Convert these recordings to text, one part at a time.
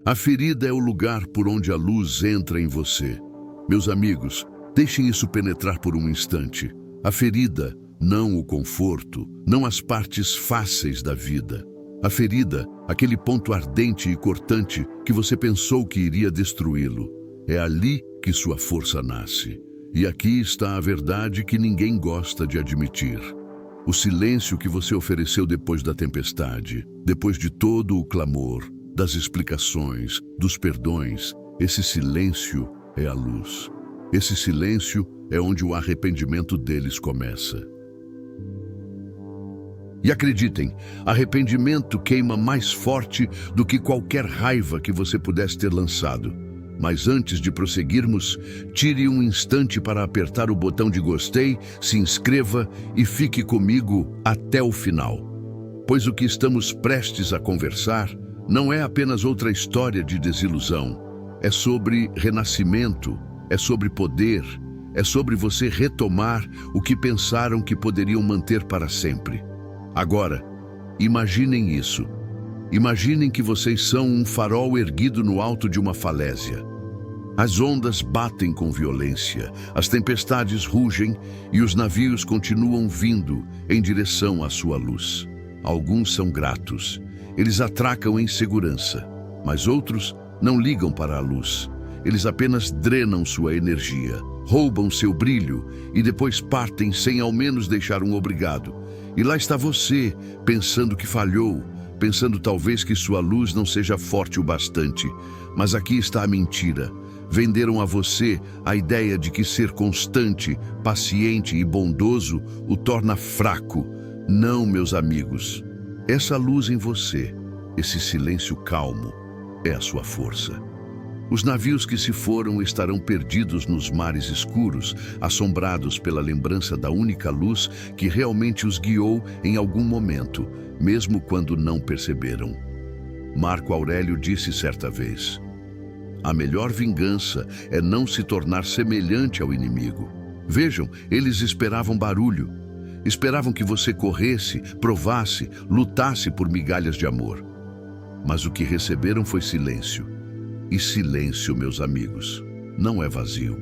A ferida é o lugar por onde a luz entra em você. Meus amigos, deixem isso penetrar por um instante. A ferida, não o conforto, não as partes fáceis da vida. A ferida, aquele ponto ardente e cortante que você pensou que iria destruí-lo. É ali que sua força nasce. E aqui está a verdade que ninguém gosta de admitir. O silêncio que você ofereceu depois da tempestade, depois de todo o clamor, das explicações, dos perdões, esse silêncio é a luz. Esse silêncio é onde o arrependimento deles começa. E acreditem, arrependimento queima mais forte do que qualquer raiva que você pudesse ter lançado. Mas antes de prosseguirmos, tire um instante para apertar o botão de gostei, se inscreva e fique comigo até o final. Pois o que estamos prestes a conversar não é apenas outra história de desilusão. É sobre renascimento, é sobre poder, é sobre você retomar o que pensaram que poderiam manter para sempre. Agora, imaginem isso. Imaginem que vocês são um farol erguido no alto de uma falésia. As ondas batem com violência, as tempestades rugem e os navios continuam vindo em direção à sua luz. Alguns são gratos, eles atracam em segurança, mas outros não ligam para a luz. Eles apenas drenam sua energia, roubam seu brilho e depois partem sem ao menos deixar um obrigado. E lá está você, pensando que falhou, pensando talvez que sua luz não seja forte o bastante. Mas aqui está a mentira. Venderam a você a ideia de que ser constante, paciente e bondoso o torna fraco. Não, meus amigos. Essa luz em você, esse silêncio calmo, é a sua força. Os navios que se foram estarão perdidos nos mares escuros, assombrados pela lembrança da única luz que realmente os guiou em algum momento, mesmo quando não perceberam. Marco Aurélio disse certa vez: a melhor vingança é não se tornar semelhante ao inimigo. Vejam, eles esperavam barulho. Esperavam que você corresse, provasse, lutasse por migalhas de amor. Mas o que receberam foi silêncio. E silêncio, meus amigos, não é vazio.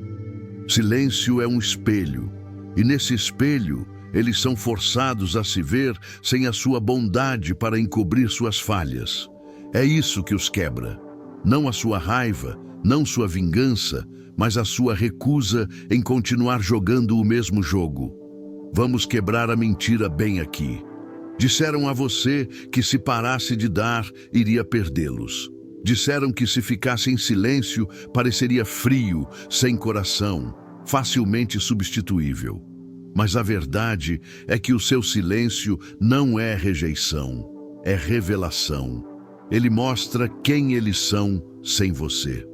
Silêncio é um espelho. E nesse espelho, eles são forçados a se ver sem a sua bondade para encobrir suas falhas. É isso que os quebra. Não a sua raiva, não sua vingança, mas a sua recusa em continuar jogando o mesmo jogo. Vamos quebrar a mentira bem aqui. Disseram a você que se parasse de dar, iria perdê-los. Disseram que se ficasse em silêncio, pareceria frio, sem coração, facilmente substituível. Mas a verdade é que o seu silêncio não é rejeição, é revelação. Ele mostra quem eles são sem você.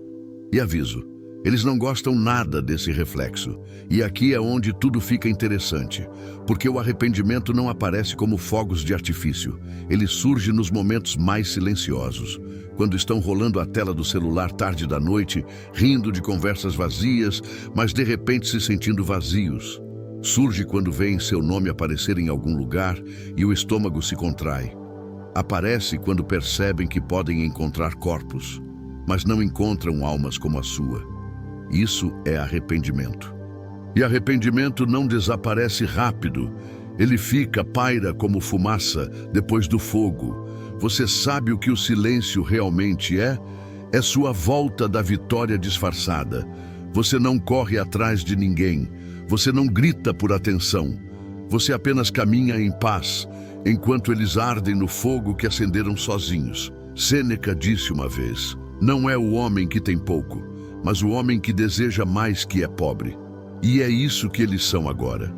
E aviso, eles não gostam nada desse reflexo. E aqui é onde tudo fica interessante, porque o arrependimento não aparece como fogos de artifício. Ele surge nos momentos mais silenciosos, quando estão rolando a tela do celular tarde da noite, rindo de conversas vazias, mas de repente se sentindo vazios. Surge quando veem seu nome aparecer em algum lugar e o estômago se contrai. Aparece quando percebem que podem encontrar corpos, mas não encontram almas como a sua. Isso é arrependimento. E arrependimento não desaparece rápido. Ele paira como fumaça depois do fogo. Você sabe o que o silêncio realmente é? É sua volta da vitória disfarçada. Você não corre atrás de ninguém. Você não grita por atenção. Você apenas caminha em paz, enquanto eles ardem no fogo que acenderam sozinhos. Sêneca disse uma vez: não é o homem que tem pouco, mas o homem que deseja mais que é pobre. E é isso que eles são agora.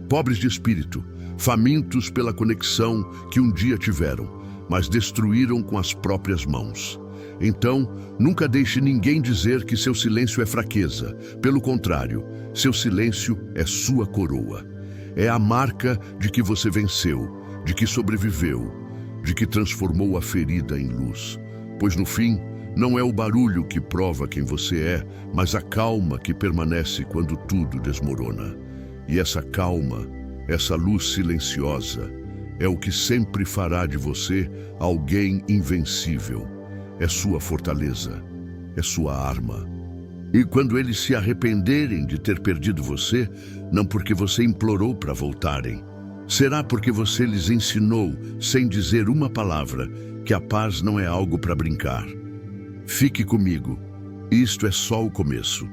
Pobres de espírito, famintos pela conexão que um dia tiveram, mas destruíram com as próprias mãos. Então, nunca deixe ninguém dizer que seu silêncio é fraqueza. Pelo contrário, seu silêncio é sua coroa. É a marca de que você venceu, de que sobreviveu, de que transformou a ferida em luz. Pois no fim, não é o barulho que prova quem você é, mas a calma que permanece quando tudo desmorona. E essa calma, essa luz silenciosa, é o que sempre fará de você alguém invencível. é sua fortaleza, é sua arma. E quando eles se arrependerem de ter perdido você, não porque você implorou para voltarem, será porque você lhes ensinou, sem dizer uma palavra, que a paz não é algo para brincar. Fique comigo, isto é só o começo.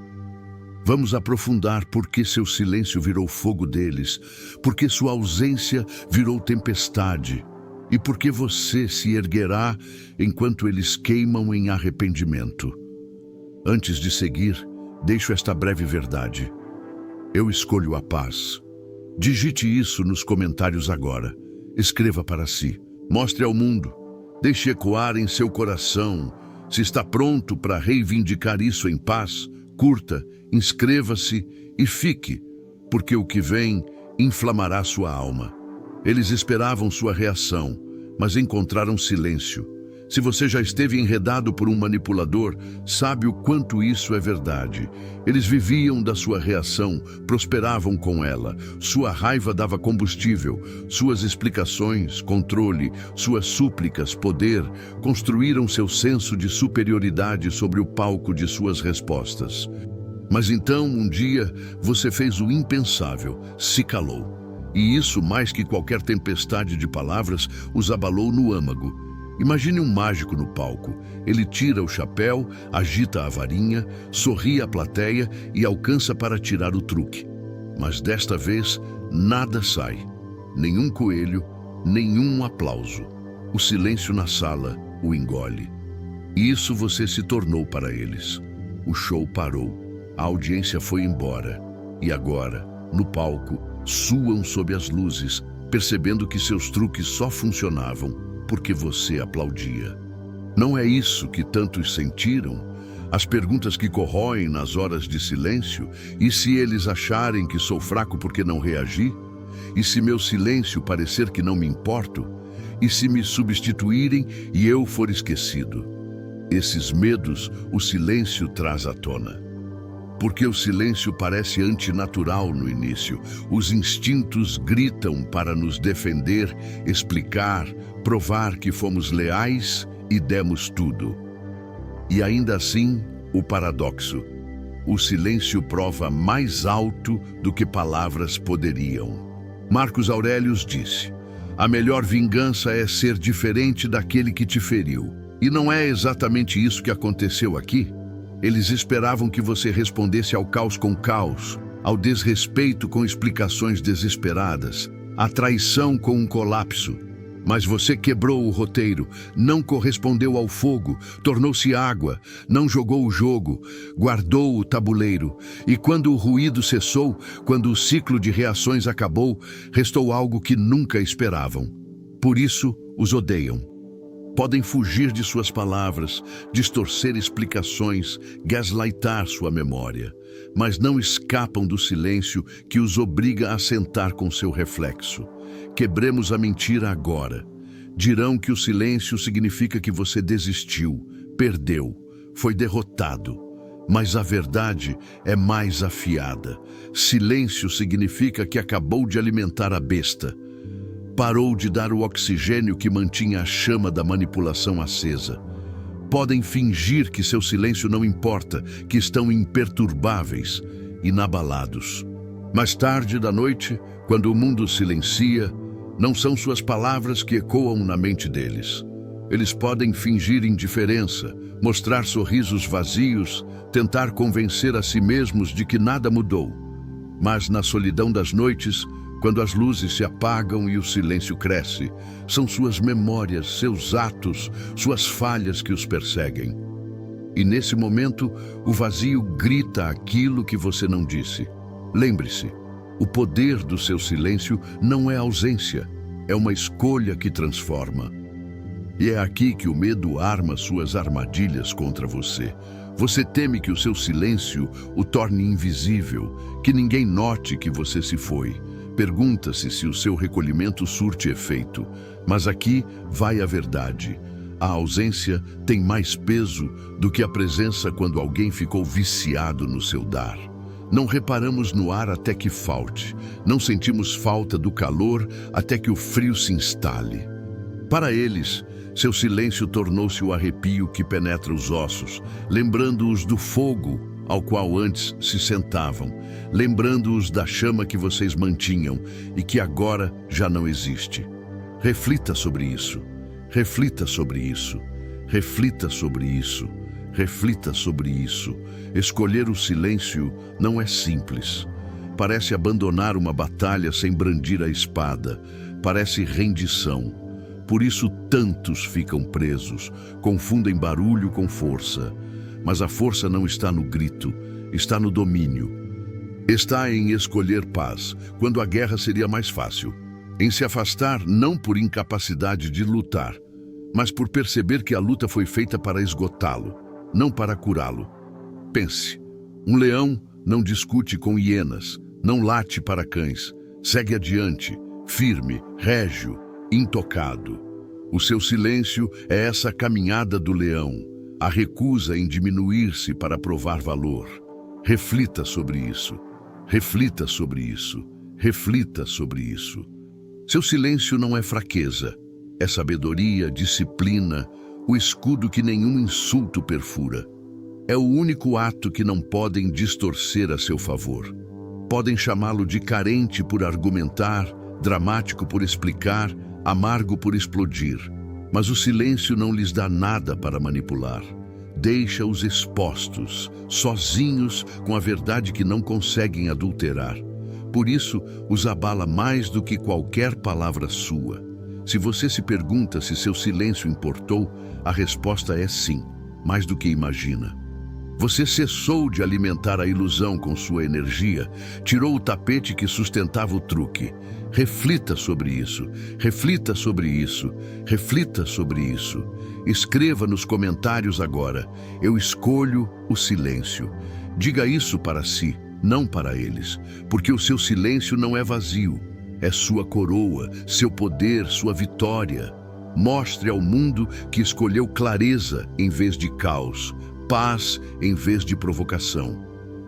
Vamos aprofundar por que seu silêncio virou fogo deles, por que sua ausência virou tempestade, e por que você se erguerá enquanto eles queimam em arrependimento. Antes de seguir, deixo esta breve verdade. Eu escolho a paz. Digite isso nos comentários agora. Escreva para si. Mostre ao mundo. Deixe ecoar em seu coração. Se está pronto para reivindicar isso em paz, curta, inscreva-se e fique, porque o que vem inflamará sua alma. Eles esperavam sua reação, mas encontraram silêncio. Se você já esteve enredado por um manipulador, sabe o quanto isso é verdade. Eles viviam da sua reação, prosperavam com ela. Sua raiva dava combustível, suas explicações, controle, suas súplicas, poder, construíram seu senso de superioridade sobre o palco de suas respostas. Mas então, um dia, você fez o impensável, se calou. E isso, mais que qualquer tempestade de palavras, os abalou no âmago. Imagine um mágico no palco. Ele tira o chapéu, agita a varinha, sorri à plateia e alcança para tirar o truque. Mas desta vez, nada sai. Nenhum coelho, nenhum aplauso. O silêncio na sala o engole. E isso você se tornou para eles. O show parou. A audiência foi embora. E agora, no palco, suam sob as luzes, percebendo que seus truques só funcionavam porque você aplaudia. Não é isso que tantos sentiram? As perguntas que corroem nas horas de silêncio? E se eles acharem que sou fraco porque não reagi? E se meu silêncio parecer que não me importo? E se me substituírem e eu for esquecido? Esses medos o silêncio traz à tona. Porque o silêncio parece antinatural no início. Os instintos gritam para nos defender, explicar, provar que fomos leais e demos tudo. E ainda assim, o paradoxo. O silêncio prova mais alto do que palavras poderiam. Marcos Aurelius disse: a melhor vingança é ser diferente daquele que te feriu. E não é exatamente isso que aconteceu aqui? Eles esperavam que você respondesse ao caos com caos, ao desrespeito com explicações desesperadas, à traição com um colapso. Mas você quebrou o roteiro, não correspondeu ao fogo, tornou-se água, não jogou o jogo, guardou o tabuleiro. E quando o ruído cessou, quando o ciclo de reações acabou, restou algo que nunca esperavam. Por isso, os odeiam. Podem fugir de suas palavras, distorcer explicações, gaslightar sua memória, mas não escapam do silêncio que os obriga a sentar com seu reflexo. Quebremos a mentira agora. Dirão que o silêncio significa que você desistiu, perdeu, foi derrotado. Mas a verdade é mais afiada. Silêncio significa que acabou de alimentar a besta. Parou de dar o oxigênio que mantinha a chama da manipulação acesa. Podem fingir que seu silêncio não importa, que estão imperturbáveis, inabalados. Mais tarde da noite, quando o mundo silencia, não são suas palavras que ecoam na mente deles. Eles podem fingir indiferença, mostrar sorrisos vazios, tentar convencer a si mesmos de que nada mudou. Mas na solidão das noites, quando as luzes se apagam e o silêncio cresce, são suas memórias, seus atos, suas falhas que os perseguem. E nesse momento, o vazio grita aquilo que você não disse. Lembre-se, o poder do seu silêncio não é ausência, é uma escolha que transforma. E é aqui que o medo arma suas armadilhas contra você. Você teme que o seu silêncio o torne invisível, que ninguém note que você se foi. Pergunta-se se o seu recolhimento surte efeito. Mas aqui vai a verdade. A ausência tem mais peso do que a presença quando alguém ficou viciado no seu dar. Não reparamos no ar até que falte. Não sentimos falta do calor até que o frio se instale. Para eles, Seu silêncio tornou-se o arrepio que penetra os ossos, lembrando-os do fogo ao qual antes se sentavam, lembrando-os da chama que vocês mantinham e que agora já não existe. Reflita sobre isso, reflita sobre isso, reflita sobre isso, reflita sobre isso. Escolher o silêncio não é simples. Parece abandonar uma batalha sem brandir a espada, parece rendição. Por isso tantos ficam presos, confundem barulho com força. Mas a força não está no grito, está no domínio. Está em escolher paz, quando a guerra seria mais fácil. Em se afastar não por incapacidade de lutar, mas por perceber que a luta foi feita para esgotá-lo, não para curá-lo. Pense, um leão não discute com hienas, não late para cães, segue adiante, firme, régio, intocado. O seu silêncio é essa caminhada do leão, a recusa em diminuir-se para provar valor. Reflita sobre isso, reflita sobre isso, reflita sobre isso. Seu silêncio não é fraqueza, é sabedoria, disciplina, o escudo que nenhum insulto perfura. É o único ato que não podem distorcer a seu favor. Podem chamá-lo de carente por argumentar, dramático por explicar, amargo por explodir. Mas o silêncio não lhes dá nada para manipular. Deixa-os expostos, sozinhos com a verdade que não conseguem adulterar. Por isso, os abala mais do que qualquer palavra sua. Se você se pergunta se seu silêncio importou, a resposta é sim, mais do que imagina. Você cessou de alimentar a ilusão com sua energia, tirou o tapete que sustentava o truque. Reflita sobre isso, reflita sobre isso, reflita sobre isso. Escreva nos comentários agora: eu escolho o silêncio. Diga isso para si, não para eles, porque o seu silêncio não é vazio, é sua coroa, seu poder, sua vitória. Mostre ao mundo que escolheu clareza em vez de caos, paz em vez de provocação.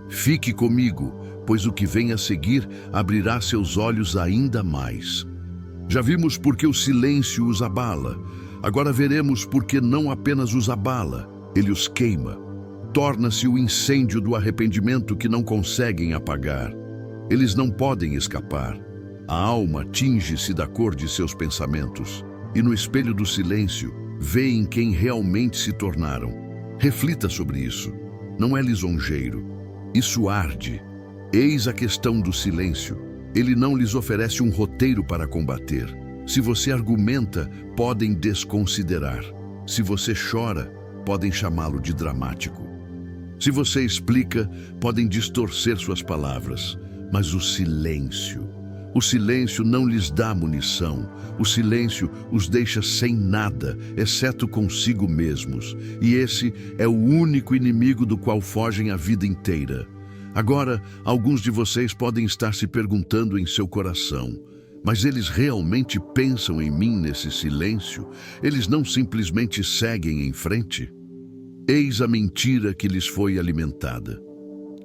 Fique comigo, pois o que vem a seguir abrirá seus olhos ainda mais. Já vimos por que o silêncio os abala. Agora veremos por que não apenas os abala, ele os queima. Torna-se o incêndio do arrependimento que não conseguem apagar. Eles não podem escapar. A alma tinge-se da cor de seus pensamentos, e no espelho do silêncio, veem quem realmente se tornaram. Reflita sobre isso. Não é lisonjeiro. Isso arde. Eis a questão do silêncio. Ele não lhes oferece um roteiro para combater. Se você argumenta, podem desconsiderar. Se você chora, podem chamá-lo de dramático. Se você explica, podem distorcer suas palavras. Mas o silêncio não lhes dá munição. O silêncio os deixa sem nada, exceto consigo mesmos. E esse é o único inimigo do qual fogem a vida inteira. Agora, alguns de vocês podem estar se perguntando em seu coração: mas eles realmente pensam em mim nesse silêncio? Eles não simplesmente seguem em frente? Eis a mentira que lhes foi alimentada: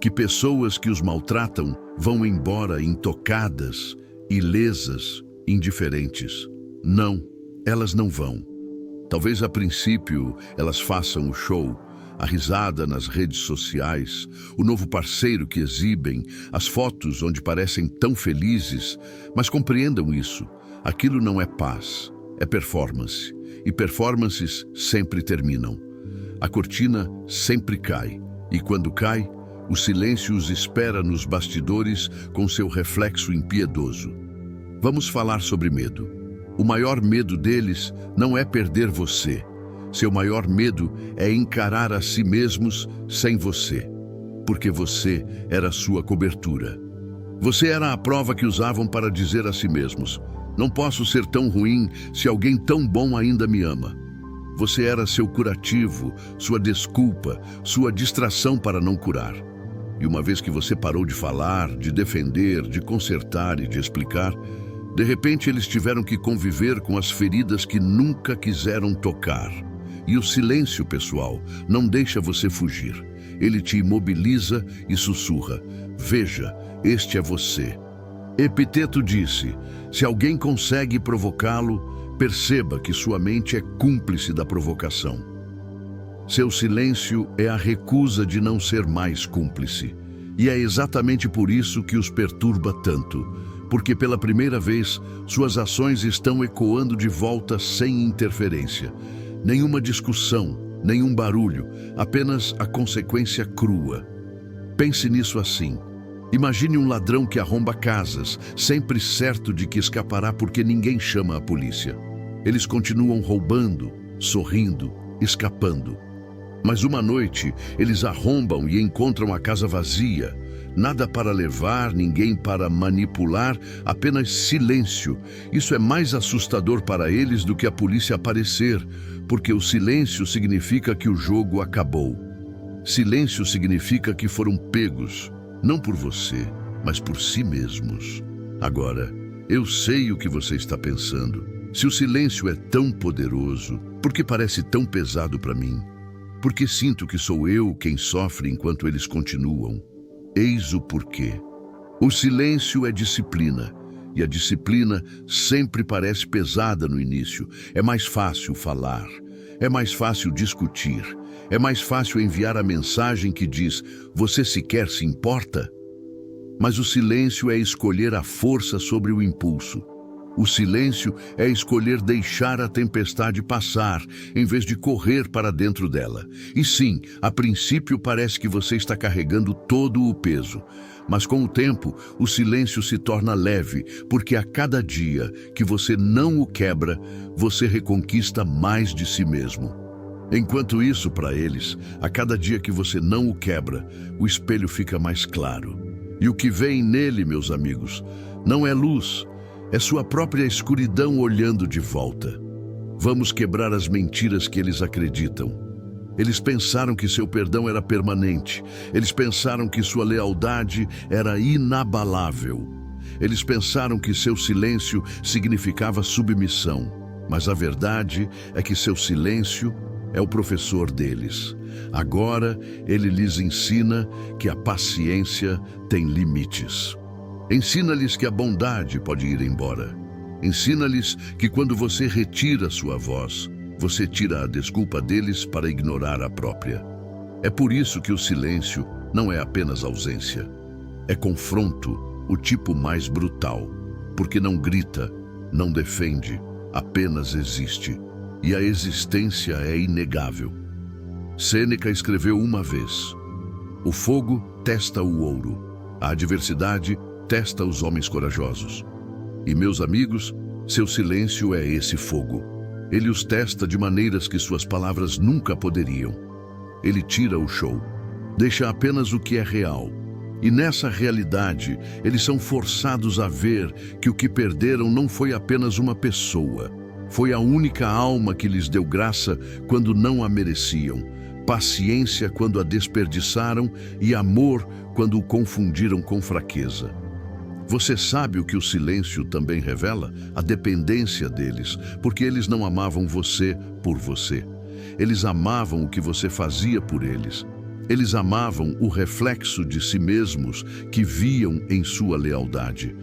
que pessoas que os maltratam vão embora intocadas, ilesas, indiferentes. Não, elas não vão. Talvez a princípio elas façam o show, a risada nas redes sociais, o novo parceiro que exibem, as fotos onde parecem tão felizes, mas compreendam isso, aquilo não é paz, é performance, e performances sempre terminam. A cortina sempre cai, e quando cai, o silêncio os espera nos bastidores com seu reflexo impiedoso. Vamos falar sobre medo. O maior medo deles não é perder você. Seu maior medo é encarar a si mesmos sem você, porque você era sua cobertura. Você era a prova que usavam para dizer a si mesmos: não posso ser tão ruim se alguém tão bom ainda me ama. Você era seu curativo, sua desculpa, sua distração para não curar. E uma vez que você parou de falar, de defender, de consertar e de explicar, de repente eles tiveram que conviver com as feridas que nunca quiseram tocar. E o silêncio, pessoal, não deixa você fugir. Ele te imobiliza e sussurra: veja, este é você. Epiteto disse: se alguém consegue provocá-lo, Perceba que sua mente é cúmplice da provocação. Seu silêncio é a recusa de não ser mais cúmplice. E é exatamente por isso que os perturba tanto, porque pela primeira vez suas ações estão ecoando de volta sem interferência. Nenhuma discussão, nenhum barulho, apenas a consequência crua. Pense nisso assim. Imagine um ladrão que arromba casas, sempre certo de que escapará porque ninguém chama a polícia. Eles continuam roubando, sorrindo, escapando. Mas uma noite, eles arrombam e encontram a casa vazia. Nada para levar, ninguém para manipular, apenas silêncio. Isso é mais assustador para eles do que a polícia aparecer, porque o silêncio significa que o jogo acabou. Silêncio significa que foram pegos, não por você, mas por si mesmos. Agora, eu sei o que você está pensando. Se o silêncio é tão poderoso, por que parece tão pesado para mim? Porque sinto que sou eu quem sofre enquanto eles continuam. Eis o porquê. O silêncio é disciplina, e a disciplina sempre parece pesada no início. É mais fácil falar, é mais fácil discutir, é mais fácil enviar a mensagem que diz: "Você sequer se importa?" Mas o silêncio é escolher a força sobre o impulso. O silêncio é escolher deixar a tempestade passar, em vez de correr para dentro dela. E sim, a princípio parece que você está carregando todo o peso. Mas com o tempo, o silêncio se torna leve, porque a cada dia que você não o quebra, você reconquista mais de si mesmo. Enquanto isso, para eles, a cada dia que você não o quebra, o espelho fica mais claro. E o que vem nele, meus amigos, não é luz, é sua própria escuridão olhando de volta. Vamos quebrar as mentiras que eles acreditam. Eles pensaram que seu perdão era permanente. Eles pensaram que sua lealdade era inabalável. Eles pensaram que seu silêncio significava submissão. Mas a verdade é que seu silêncio é o professor deles. Agora ele lhes ensina que a paciência tem limites. Ensina-lhes que a bondade pode ir embora. Ensina-lhes que quando você retira sua voz, você tira a desculpa deles para ignorar a própria. É por isso que o silêncio não é apenas ausência. É confronto, o tipo mais brutal. Porque não grita, não defende, apenas existe. E a existência é inegável. Sêneca escreveu uma vez: "O fogo testa o ouro, a adversidade testa os homens corajosos." E, meus amigos, seu silêncio é esse fogo. Ele os testa de maneiras que suas palavras nunca poderiam. Ele tira o show, deixa apenas o que é real. E nessa realidade, eles são forçados a ver que o que perderam não foi apenas uma pessoa. Foi a única alma que lhes deu graça quando não a mereciam, paciência quando a desperdiçaram e amor quando o confundiram com fraqueza. Você sabe o que o silêncio também revela? A dependência deles, porque eles não amavam você por você. Eles amavam o que você fazia por eles. Eles amavam o reflexo de si mesmos que viam em sua lealdade.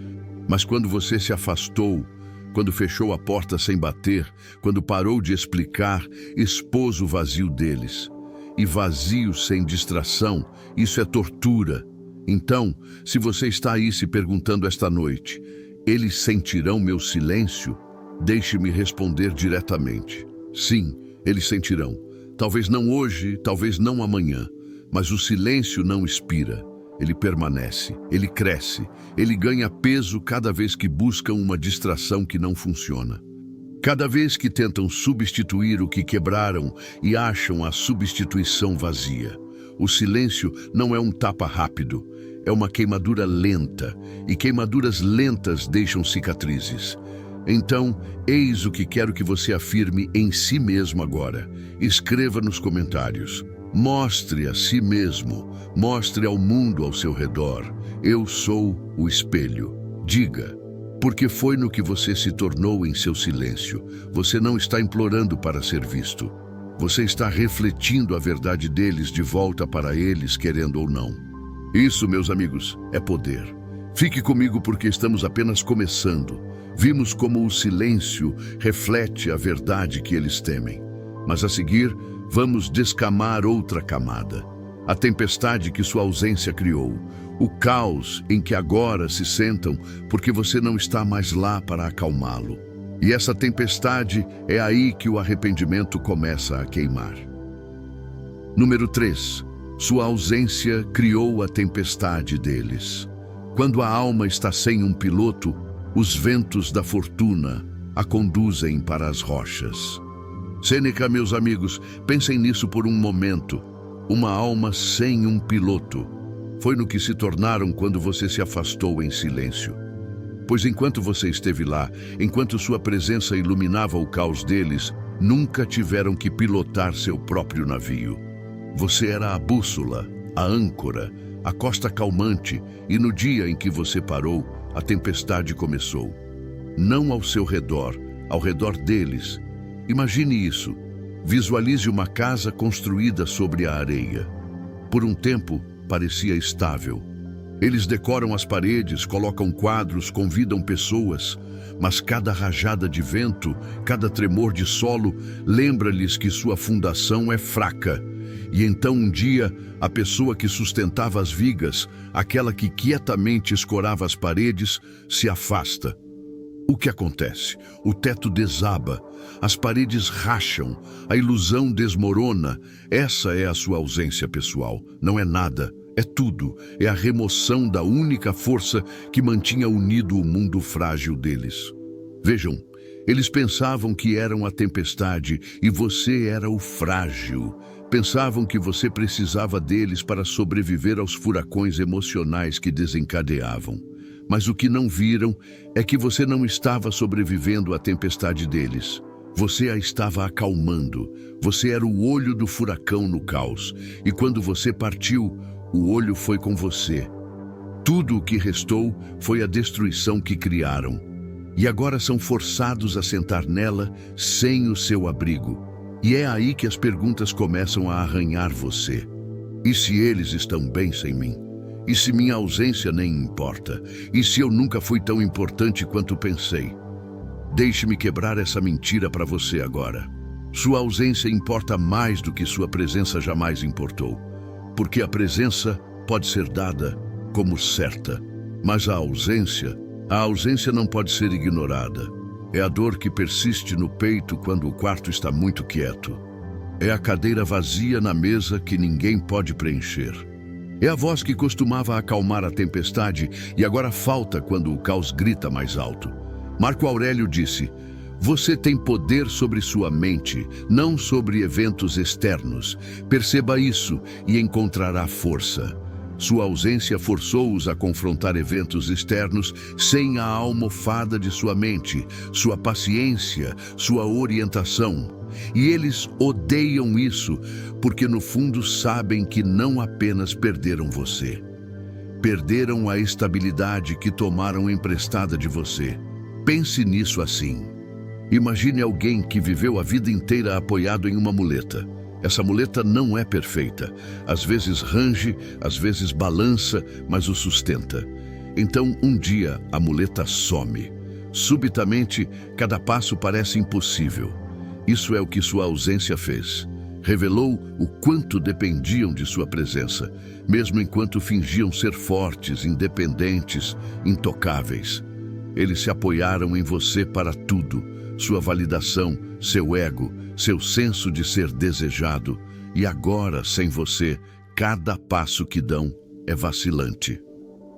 Mas quando você se afastou, quando fechou a porta sem bater, quando parou de explicar, expôs o vazio deles. E vazio sem distração, isso é tortura. Então, se você está aí se perguntando esta noite, eles sentirão meu silêncio? Deixe-me responder diretamente. Sim, eles sentirão. Talvez não hoje, talvez não amanhã, mas o silêncio não expira. Ele permanece, ele cresce, ele ganha peso cada vez que buscam uma distração que não funciona. Cada vez que tentam substituir o que quebraram e acham a substituição vazia. O silêncio não é um tapa rápido, é uma queimadura lenta, e queimaduras lentas deixam cicatrizes. Então, eis o que quero que você afirme em si mesmo agora. Escreva nos comentários. Mostre a si mesmo, mostre ao mundo ao seu redor. Eu sou o espelho. Diga, porque foi no que você se tornou em seu silêncio. Você não está implorando para ser visto. Você está refletindo a verdade deles de volta para eles, querendo ou não. Isso, meus amigos, é poder. Fique comigo porque estamos apenas começando. Vimos como o silêncio reflete a verdade que eles temem. Mas a seguir, vamos descamar outra camada. A tempestade que sua ausência criou. O caos em que agora se sentam porque você não está mais lá para acalmá-lo. E essa tempestade é aí que o arrependimento começa a queimar. Número 3. Sua ausência criou a tempestade deles. Quando a alma está sem um piloto, os ventos da fortuna a conduzem para as rochas. Sêneca, meus amigos, pensem nisso por um momento. Uma alma sem um piloto. Foi no que se tornaram quando você se afastou em silêncio. Pois enquanto você esteve lá, enquanto sua presença iluminava o caos deles, nunca tiveram que pilotar seu próprio navio. Você era a bússola, a âncora, a costa calmante, e no dia em que você parou, a tempestade começou. Não ao seu redor, ao redor deles. Imagine isso. Visualize uma casa construída sobre a areia. Por um tempo, parecia estável. Eles decoram as paredes, colocam quadros, convidam pessoas, mas cada rajada de vento, cada tremor de solo, lembra-lhes que sua fundação é fraca. E então um dia, a pessoa que sustentava as vigas, aquela que quietamente escorava as paredes, se afasta. O que acontece? O teto desaba, as paredes racham, a ilusão desmorona. Essa é a sua ausência pessoal. Não é nada, é tudo. É a remoção da única força que mantinha unido o mundo frágil deles. Vejam, eles pensavam que eram a tempestade e você era o frágil. Pensavam que você precisava deles para sobreviver aos furacões emocionais que desencadeavam. Mas o que não viram é que você não estava sobrevivendo à tempestade deles. Você a estava acalmando. Você era o olho do furacão no caos. E quando você partiu, o olho foi com você. Tudo o que restou foi a destruição que criaram. E agora são forçados a sentar nela sem o seu abrigo. E é aí que as perguntas começam a arranhar você. E se eles estão bem sem mim? E se minha ausência nem importa? E se eu nunca fui tão importante quanto pensei? Deixe-me quebrar essa mentira para você agora. Sua ausência importa mais do que sua presença jamais importou. Porque a presença pode ser dada como certa, mas a ausência não pode ser ignorada. É a dor que persiste no peito quando o quarto está muito quieto. É a cadeira vazia na mesa que ninguém pode preencher. É a voz que costumava acalmar a tempestade e agora falta quando o caos grita mais alto. Marco Aurélio disse: "Você tem poder sobre sua mente, não sobre eventos externos. Perceba isso e encontrará força." Sua ausência forçou-os a confrontar eventos externos sem a almofada de sua mente, sua paciência, sua orientação. E eles odeiam isso, porque no fundo sabem que não apenas perderam você. Perderam a estabilidade que tomaram emprestada de você. Pense nisso assim. Imagine alguém que viveu a vida inteira apoiado em uma muleta. Essa muleta não é perfeita. Às vezes range, às vezes balança, mas o sustenta. Então, um dia, a muleta some. Subitamente, cada passo parece impossível. Isso é o que sua ausência fez. Revelou o quanto dependiam de sua presença, mesmo enquanto fingiam ser fortes, independentes, intocáveis. Eles se apoiaram em você para tudo. Sua validação, seu ego, seu senso de ser desejado. E agora, sem você, cada passo que dão é vacilante.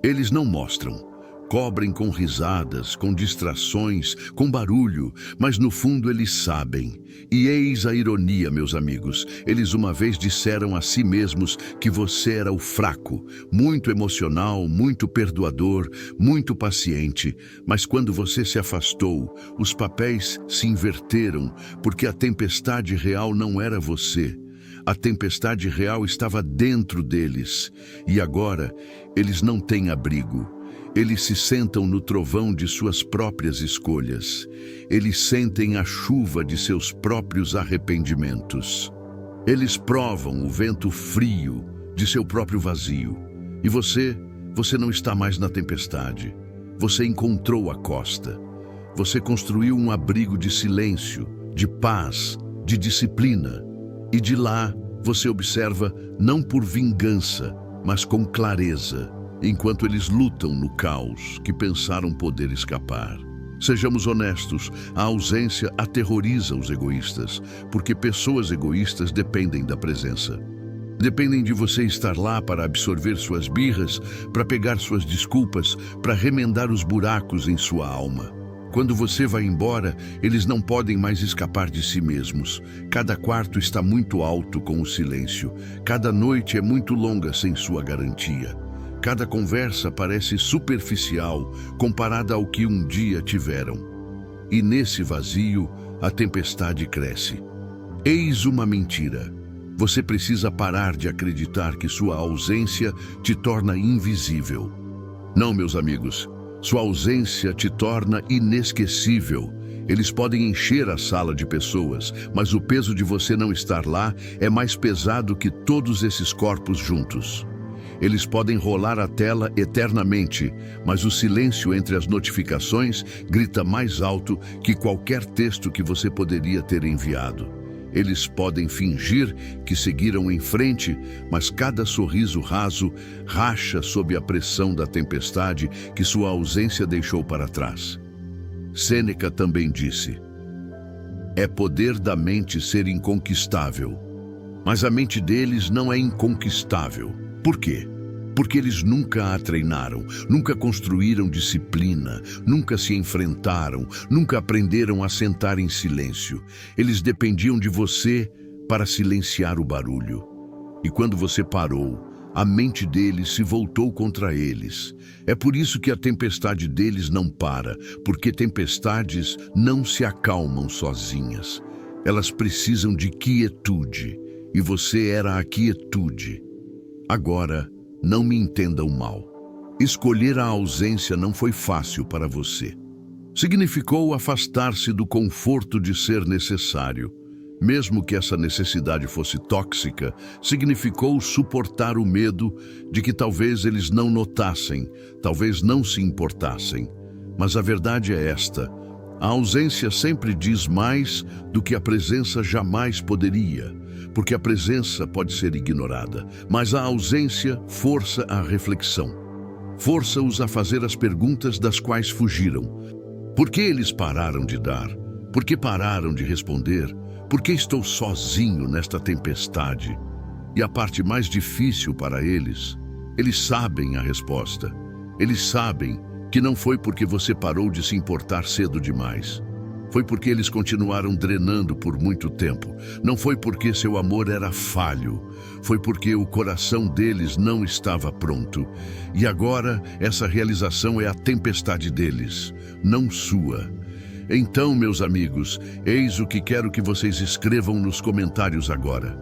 Eles não mostram. Cobrem com risadas, com distrações, com barulho, mas no fundo eles sabem. E eis a ironia, meus amigos. Eles uma vez disseram a si mesmos que você era o fraco, muito emocional, muito perdoador, muito paciente. Mas quando você se afastou, os papéis se inverteram, porque a tempestade real não era você. A tempestade real estava dentro deles. E agora, eles não têm abrigo. Eles se sentam no trovão de suas próprias escolhas. Eles sentem a chuva de seus próprios arrependimentos. Eles provam o vento frio de seu próprio vazio. E você não está mais na tempestade. Você encontrou a costa. Você construiu um abrigo de silêncio, de paz, de disciplina. E de lá você observa não por vingança, mas com clareza, enquanto eles lutam no caos que pensaram poder escapar. Sejamos honestos, a ausência aterroriza os egoístas, porque pessoas egoístas dependem da presença. Dependem de você estar lá para absorver suas birras, para pegar suas desculpas, para remendar os buracos em sua alma. Quando você vai embora, eles não podem mais escapar de si mesmos. Cada quarto está muito alto com o silêncio. Cada noite é muito longa sem sua garantia. Cada conversa parece superficial comparada ao que um dia tiveram. E nesse vazio, a tempestade cresce. Eis uma mentira. Você precisa parar de acreditar que sua ausência te torna invisível. Não, meus amigos, sua ausência te torna inesquecível. Eles podem encher a sala de pessoas, mas o peso de você não estar lá é mais pesado que todos esses corpos juntos. Eles podem rolar a tela eternamente, mas o silêncio entre as notificações grita mais alto que qualquer texto que você poderia ter enviado. Eles podem fingir que seguiram em frente, mas cada sorriso raso racha sob a pressão da tempestade que sua ausência deixou para trás. Sêneca também disse: é poder da mente ser inconquistável, mas a mente deles não é inconquistável. Por quê? Porque eles nunca a treinaram, nunca construíram disciplina, nunca se enfrentaram, nunca aprenderam a sentar em silêncio. Eles dependiam de você para silenciar o barulho. E quando você parou, a mente deles se voltou contra eles. É por isso que a tempestade deles não para, porque tempestades não se acalmam sozinhas. Elas precisam de quietude, e você era a quietude. Agora, não me entendam mal. Escolher a ausência não foi fácil para você. Significou afastar-se do conforto de ser necessário. Mesmo que essa necessidade fosse tóxica, significou suportar o medo de que talvez eles não notassem, talvez não se importassem. Mas a verdade é esta: a ausência sempre diz mais do que a presença jamais poderia. Porque a presença pode ser ignorada, mas a ausência força a reflexão. Força-os a fazer as perguntas das quais fugiram. Por que eles pararam de dar? Por que pararam de responder? Por que estou sozinho nesta tempestade? E a parte mais difícil para eles sabem a resposta. Eles sabem que não foi porque você parou de se importar cedo demais. Foi porque eles continuaram drenando por muito tempo. Não foi porque seu amor era falho. Foi porque o coração deles não estava pronto. E agora, essa realização é a tempestade deles, não sua. Então, meus amigos, eis o que quero que vocês escrevam nos comentários agora.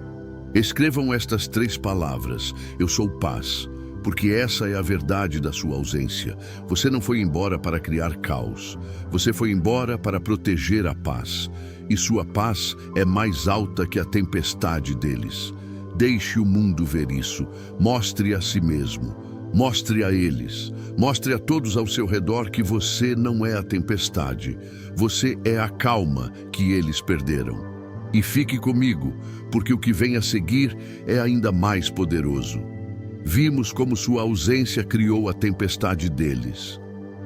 Escrevam estas 3 palavras: eu sou paz. Porque essa é a verdade da sua ausência. Você não foi embora para criar caos. Você foi embora para proteger a paz. E sua paz é mais alta que a tempestade deles. Deixe o mundo ver isso. Mostre a si mesmo. Mostre a eles. Mostre a todos ao seu redor que você não é a tempestade. Você é a calma que eles perderam. E fique comigo, porque o que vem a seguir é ainda mais poderoso. Vimos como sua ausência criou a tempestade deles.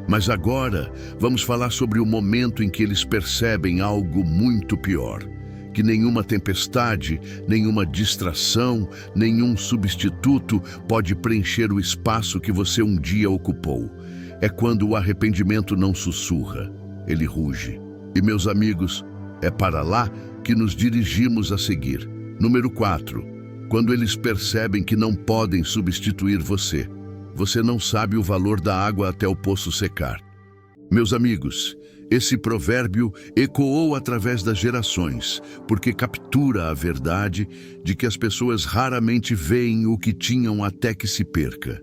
Mas agora vamos falar sobre o momento em que eles percebem algo muito pior. Que nenhuma tempestade, nenhuma distração, nenhum substituto pode preencher o espaço que você um dia ocupou. É quando o arrependimento não sussurra, ele ruge. E, meus amigos, é para lá que nos dirigimos a seguir. Número 4. Quando eles percebem que não podem substituir você. Você não sabe o valor da água até o poço secar. Meus amigos, esse provérbio ecoou através das gerações, porque captura a verdade de que as pessoas raramente veem o que tinham até que se perca.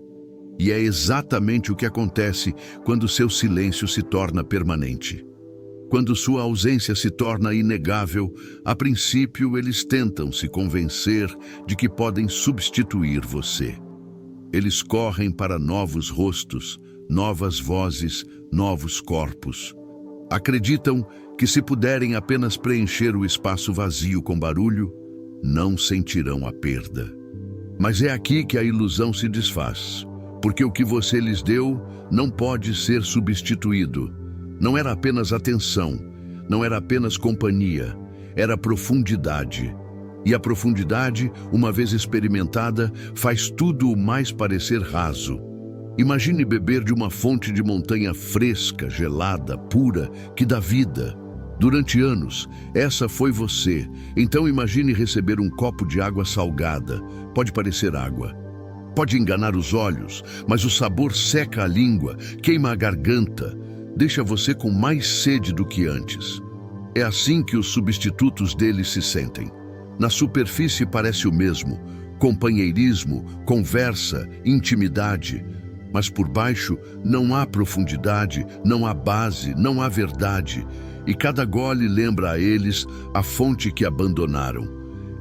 E é exatamente o que acontece quando seu silêncio se torna permanente. Quando sua ausência se torna inegável, a princípio eles tentam se convencer de que podem substituir você. Eles correm para novos rostos, novas vozes, novos corpos. Acreditam que se puderem apenas preencher o espaço vazio com barulho, não sentirão a perda. Mas é aqui que a ilusão se desfaz, porque o que você lhes deu não pode ser substituído. Não era apenas atenção, não era apenas companhia, era profundidade. E a profundidade, uma vez experimentada, faz tudo o mais parecer raso. Imagine beber de uma fonte de montanha fresca, gelada, pura, que dá vida. Durante anos, essa foi você. Então imagine receber um copo de água salgada. Pode parecer água. Pode enganar os olhos, mas o sabor seca a língua, queima a garganta, deixa você com mais sede do que antes. É assim que os substitutos dele se sentem. Na superfície parece o mesmo, companheirismo, conversa, intimidade. Mas por baixo não há profundidade, não há base, não há verdade. E cada gole lembra a eles a fonte que abandonaram.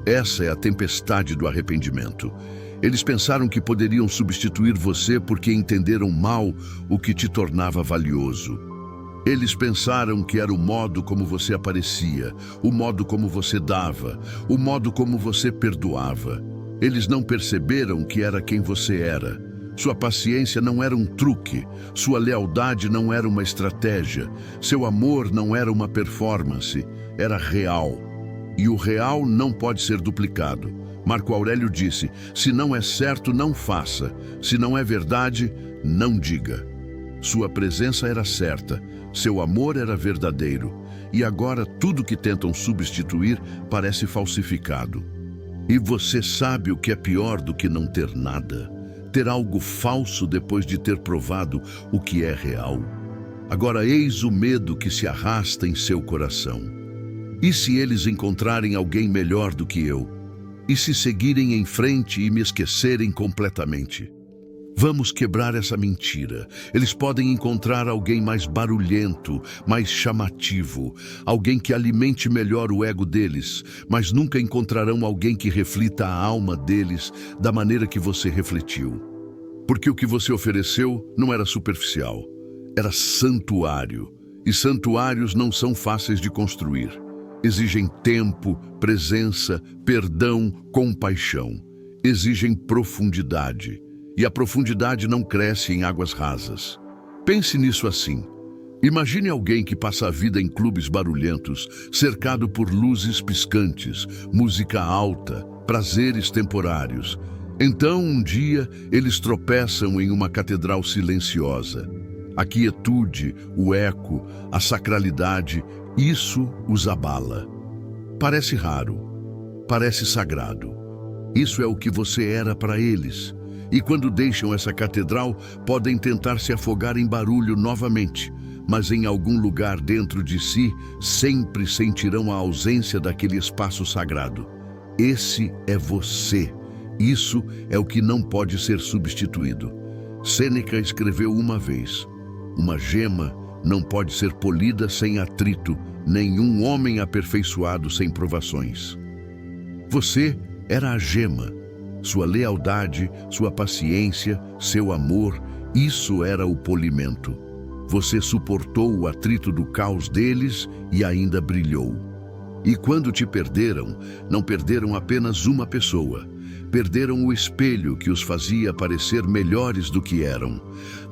Essa é a tempestade do arrependimento. Eles pensaram que poderiam substituir você porque entenderam mal o que te tornava valioso. Eles pensaram que era o modo como você aparecia, o modo como você dava, o modo como você perdoava. Eles não perceberam que era quem você era. Sua paciência não era um truque, sua lealdade não era uma estratégia, seu amor não era uma performance, era real. E o real não pode ser duplicado. Marco Aurélio disse: se não é certo, não faça. Se não é verdade, não diga. Sua presença era certa, seu amor era verdadeiro. E agora tudo que tentam substituir parece falsificado. E você sabe o que é pior do que não ter nada? Ter algo falso depois de ter provado o que é real. Agora eis o medo que se arrasta em seu coração. E se eles encontrarem alguém melhor do que eu? E se seguirem em frente e me esquecerem completamente? Vamos quebrar essa mentira. Eles podem encontrar alguém mais barulhento, mais chamativo, alguém que alimente melhor o ego deles, mas nunca encontrarão alguém que reflita a alma deles da maneira que você refletiu. Porque o que você ofereceu não era superficial, era santuário. E santuários não são fáceis de construir. Exigem tempo, presença, perdão, compaixão. Exigem profundidade. E a profundidade não cresce em águas rasas. Pense nisso assim. Imagine alguém que passa a vida em clubes barulhentos, cercado por luzes piscantes, música alta, prazeres temporários. Então, um dia, eles tropeçam em uma catedral silenciosa. A quietude, o eco, a sacralidade, isso os abala. Parece raro, parece sagrado. Isso é o que você era para eles. E quando deixam essa catedral, podem tentar se afogar em barulho novamente, mas em algum lugar dentro de si, sempre sentirão a ausência daquele espaço sagrado. Esse é você. Isso é o que não pode ser substituído. Sêneca escreveu uma vez: uma gema não pode ser polida sem atrito, nenhum homem aperfeiçoado sem provações. Você era a gema. Sua lealdade, sua paciência, seu amor, isso era o polimento. Você suportou o atrito do caos deles e ainda brilhou. E quando te perderam, não perderam apenas uma pessoa. Perderam o espelho que os fazia parecer melhores do que eram,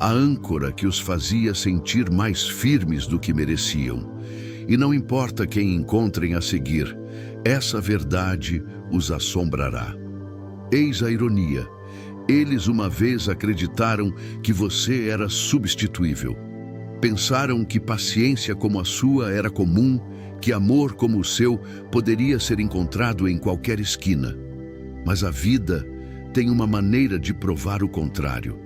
a âncora que os fazia sentir mais firmes do que mereciam. E não importa quem encontrem a seguir, essa verdade os assombrará. Eis a ironia. Eles uma vez acreditaram que você era substituível. Pensaram que paciência como a sua era comum, que amor como o seu poderia ser encontrado em qualquer esquina. Mas a vida tem uma maneira de provar o contrário.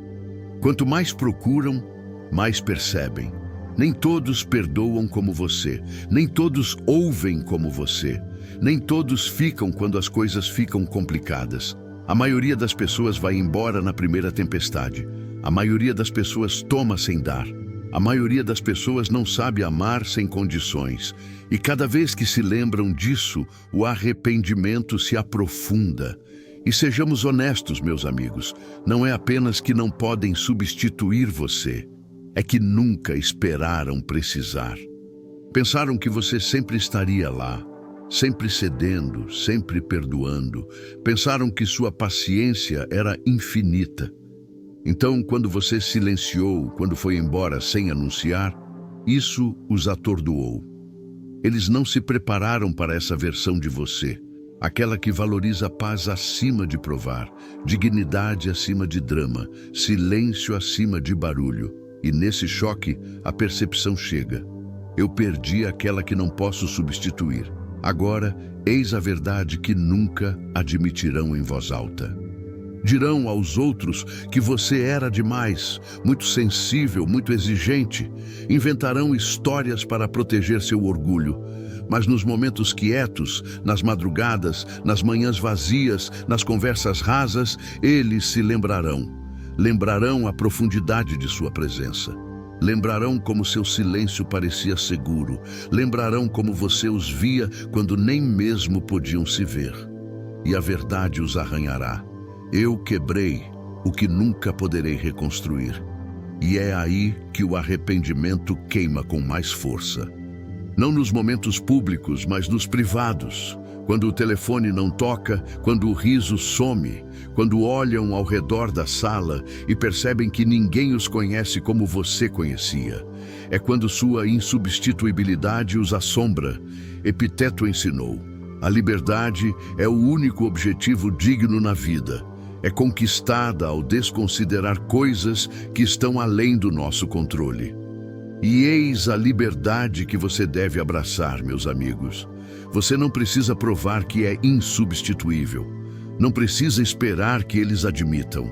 Quanto mais procuram, mais percebem. Nem todos perdoam como você, nem todos ouvem como você, nem todos ficam quando as coisas ficam complicadas. A maioria das pessoas vai embora na primeira tempestade. A maioria das pessoas toma sem dar. A maioria das pessoas não sabe amar sem condições. E cada vez que se lembram disso, o arrependimento se aprofunda. E sejamos honestos, meus amigos, não é apenas que não podem substituir você, é que nunca esperaram precisar. Pensaram que você sempre estaria lá, sempre cedendo, sempre perdoando. Pensaram que sua paciência era infinita. Então, quando você silenciou, quando foi embora sem anunciar, isso os atordoou. Eles não se prepararam para essa versão de você, aquela que valoriza a paz acima de provar, dignidade acima de drama, silêncio acima de barulho. E nesse choque, a percepção chega. Eu perdi aquela que não posso substituir. Agora, eis a verdade que nunca admitirão em voz alta. Dirão aos outros que você era demais, muito sensível, muito exigente. Inventarão histórias para proteger seu orgulho. Mas nos momentos quietos, nas madrugadas, nas manhãs vazias, nas conversas rasas, eles se lembrarão. Lembrarão a profundidade de sua presença. Lembrarão como seu silêncio parecia seguro. Lembrarão como você os via quando nem mesmo podiam se ver. E a verdade os arranhará. Eu quebrei o que nunca poderei reconstruir. E é aí que o arrependimento queima com mais força. Não nos momentos públicos, mas nos privados. Quando o telefone não toca, quando o riso some, quando olham ao redor da sala e percebem que ninguém os conhece como você conhecia. É quando sua insubstituibilidade os assombra. Epiteto ensinou: a liberdade é o único objetivo digno na vida. É conquistada ao desconsiderar coisas que estão além do nosso controle. E eis a liberdade que você deve abraçar, meus amigos. Você não precisa provar que é insubstituível. Não precisa esperar que eles admitam.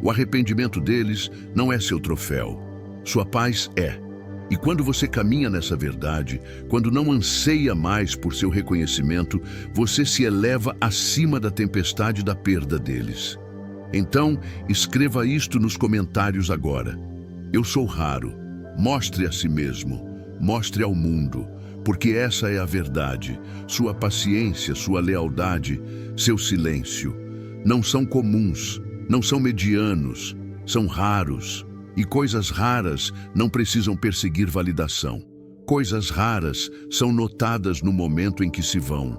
O arrependimento deles não é seu troféu. Sua paz é. E quando você caminha nessa verdade, quando não anseia mais por seu reconhecimento, você se eleva acima da tempestade da perda deles. Então, escreva isto nos comentários agora. Eu sou raro. Mostre a si mesmo. Mostre ao mundo. Porque essa é a verdade. Sua paciência, sua lealdade, seu silêncio. Não são comuns, não são medianos, são raros. E coisas raras não precisam perseguir validação. Coisas raras são notadas no momento em que se vão.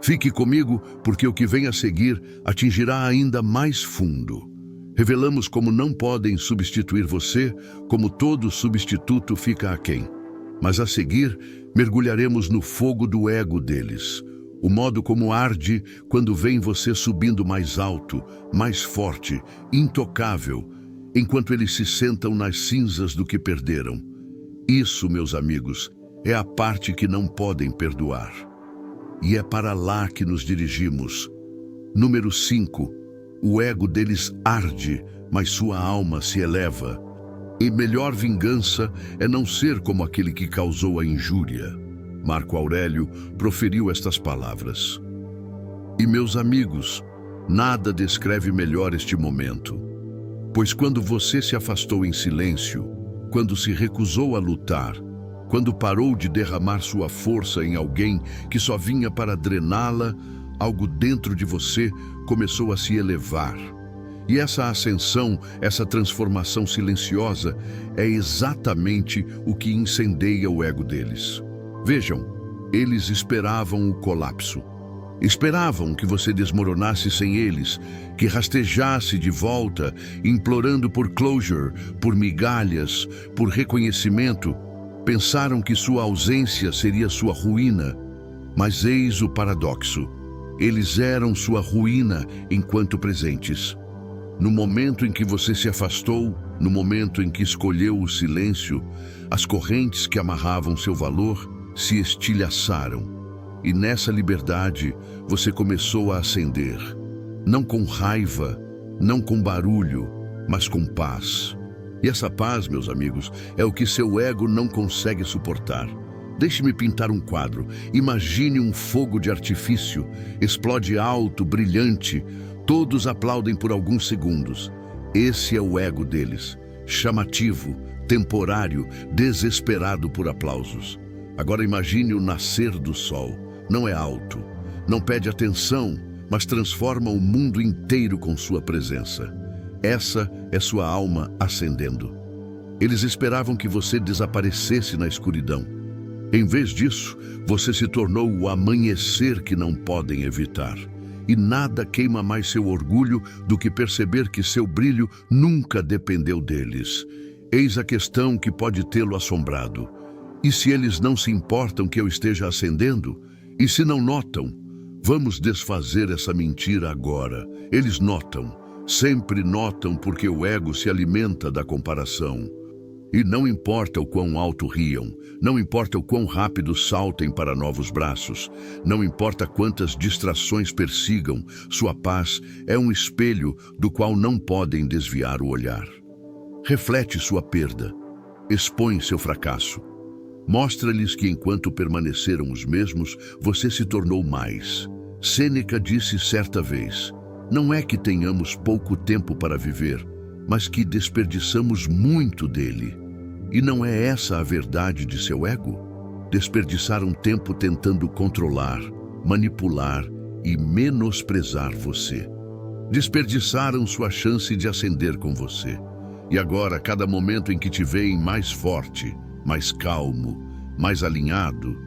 Fique comigo, porque o que vem a seguir atingirá ainda mais fundo. Revelamos como não podem substituir você, como todo substituto fica aquém. Mas a seguir, mergulharemos no fogo do ego deles. O modo como arde quando vem você subindo mais alto, mais forte, intocável, enquanto eles se sentam nas cinzas do que perderam. Isso, meus amigos, é a parte que não podem perdoar. E é para lá que nos dirigimos. Número 5. O ego deles arde, mas sua alma se eleva. E melhor vingança é não ser como aquele que causou a injúria. Marco Aurélio proferiu estas palavras. E meus amigos, nada descreve melhor este momento. Pois quando você se afastou em silêncio, quando se recusou a lutar, quando parou de derramar sua força em alguém que só vinha para drená-la, algo dentro de você começou a se elevar. E essa ascensão, essa transformação silenciosa, é exatamente o que incendeia o ego deles. Vejam, eles esperavam o colapso. Esperavam que você desmoronasse sem eles, que rastejasse de volta, implorando por closure, por migalhas, por reconhecimento. Pensaram que sua ausência seria sua ruína. Mas eis o paradoxo. Eles eram sua ruína enquanto presentes. No momento em que você se afastou, no momento em que escolheu o silêncio, as correntes que amarravam seu valor se estilhaçaram. E nessa liberdade, você começou a ascender. Não com raiva, não com barulho, mas com paz. E essa paz, meus amigos, é o que seu ego não consegue suportar. Deixe-me pintar um quadro. Imagine um fogo de artifício. Explode alto, brilhante. Todos aplaudem por alguns segundos. Esse é o ego deles. Chamativo, temporário, desesperado por aplausos. Agora imagine o nascer do sol. Não é alto, não pede atenção, mas transforma o mundo inteiro com sua presença. Essa é sua alma ascendendo. Eles esperavam que você desaparecesse na escuridão. Em vez disso, você se tornou o amanhecer que não podem evitar. E nada queima mais seu orgulho do que perceber que seu brilho nunca dependeu deles. Eis a questão que pode tê-lo assombrado. E se eles não se importam que eu esteja acendendo? E se não notam? Vamos desfazer essa mentira agora. Eles notam, sempre notam, porque o ego se alimenta da comparação. E não importa o quão alto riam, não importa o quão rápido saltem para novos braços, não importa quantas distrações persigam, sua paz é um espelho do qual não podem desviar o olhar. Reflete sua perda, expõe seu fracasso. Mostra-lhes que enquanto permaneceram os mesmos, você se tornou mais. Sêneca disse certa vez: não é que tenhamos pouco tempo para viver, mas que desperdiçamos muito dele. E não é essa a verdade de seu ego? Desperdiçaram tempo tentando controlar, manipular e menosprezar você. Desperdiçaram sua chance de ascender com você. E agora, cada momento em que te veem mais forte, mais calmo, mais alinhado,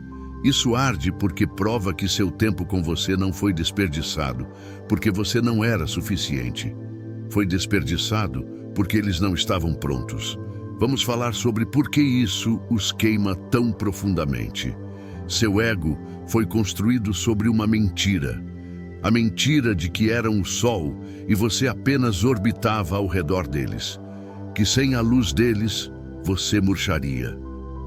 isso arde porque prova que seu tempo com você não foi desperdiçado, porque você não era suficiente. Foi desperdiçado porque eles não estavam prontos. Vamos falar sobre por que isso os queima tão profundamente. Seu ego foi construído sobre uma mentira. A mentira de que eram o sol e você apenas orbitava ao redor deles. Que sem a luz deles, você murcharia.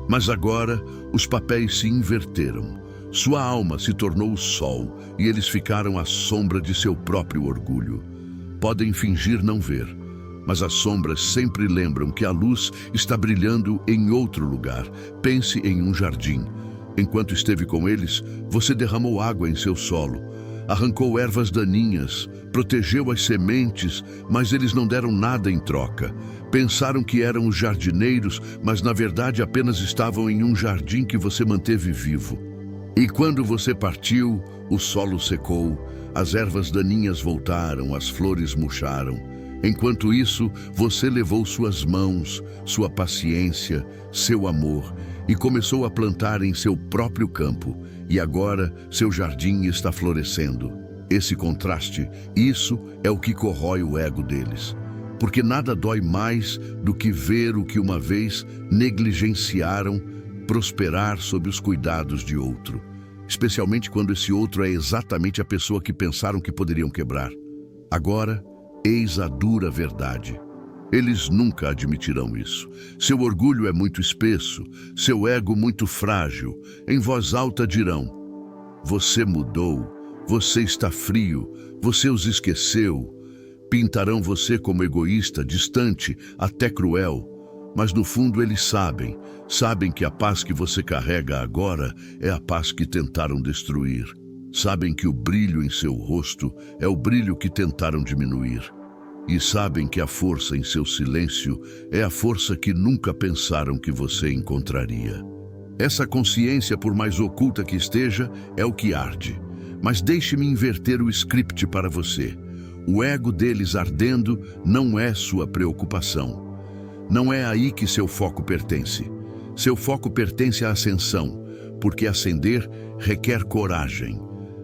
Mas agora, os papéis se inverteram. Sua alma se tornou o sol e eles ficaram à sombra de seu próprio orgulho. Podem fingir não ver, mas as sombras sempre lembram que a luz está brilhando em outro lugar. Pense em um jardim. Enquanto esteve com eles, você derramou água em seu solo, arrancou ervas daninhas, protegeu as sementes, mas eles não deram nada em troca. Pensaram que eram os jardineiros, mas na verdade apenas estavam em um jardim que você manteve vivo. E quando você partiu, o solo secou, as ervas daninhas voltaram, as flores murcharam. Enquanto isso, você levou suas mãos, sua paciência, seu amor e começou a plantar em seu próprio campo. E agora, seu jardim está florescendo. Esse contraste, isso é o que corrói o ego deles. Porque nada dói mais do que ver o que uma vez negligenciaram prosperar sob os cuidados de outro. Especialmente quando esse outro é exatamente a pessoa que pensaram que poderiam quebrar. Agora, eis a dura verdade. Eles nunca admitirão isso. Seu orgulho é muito espesso, seu ego muito frágil. Em voz alta dirão: você mudou, você está frio, você os esqueceu. Pintarão você como egoísta, distante, até cruel. Mas no fundo eles sabem que a paz que você carrega agora é a paz que tentaram destruir. Sabem que o brilho em seu rosto é o brilho que tentaram diminuir. E sabem que a força em seu silêncio é a força que nunca pensaram que você encontraria. Essa consciência, por mais oculta que esteja, é o que arde. Mas deixe-me inverter o script para você. O ego deles ardendo não é sua preocupação. Não é aí que seu foco pertence. Seu foco pertence à ascensão, porque ascender requer coragem.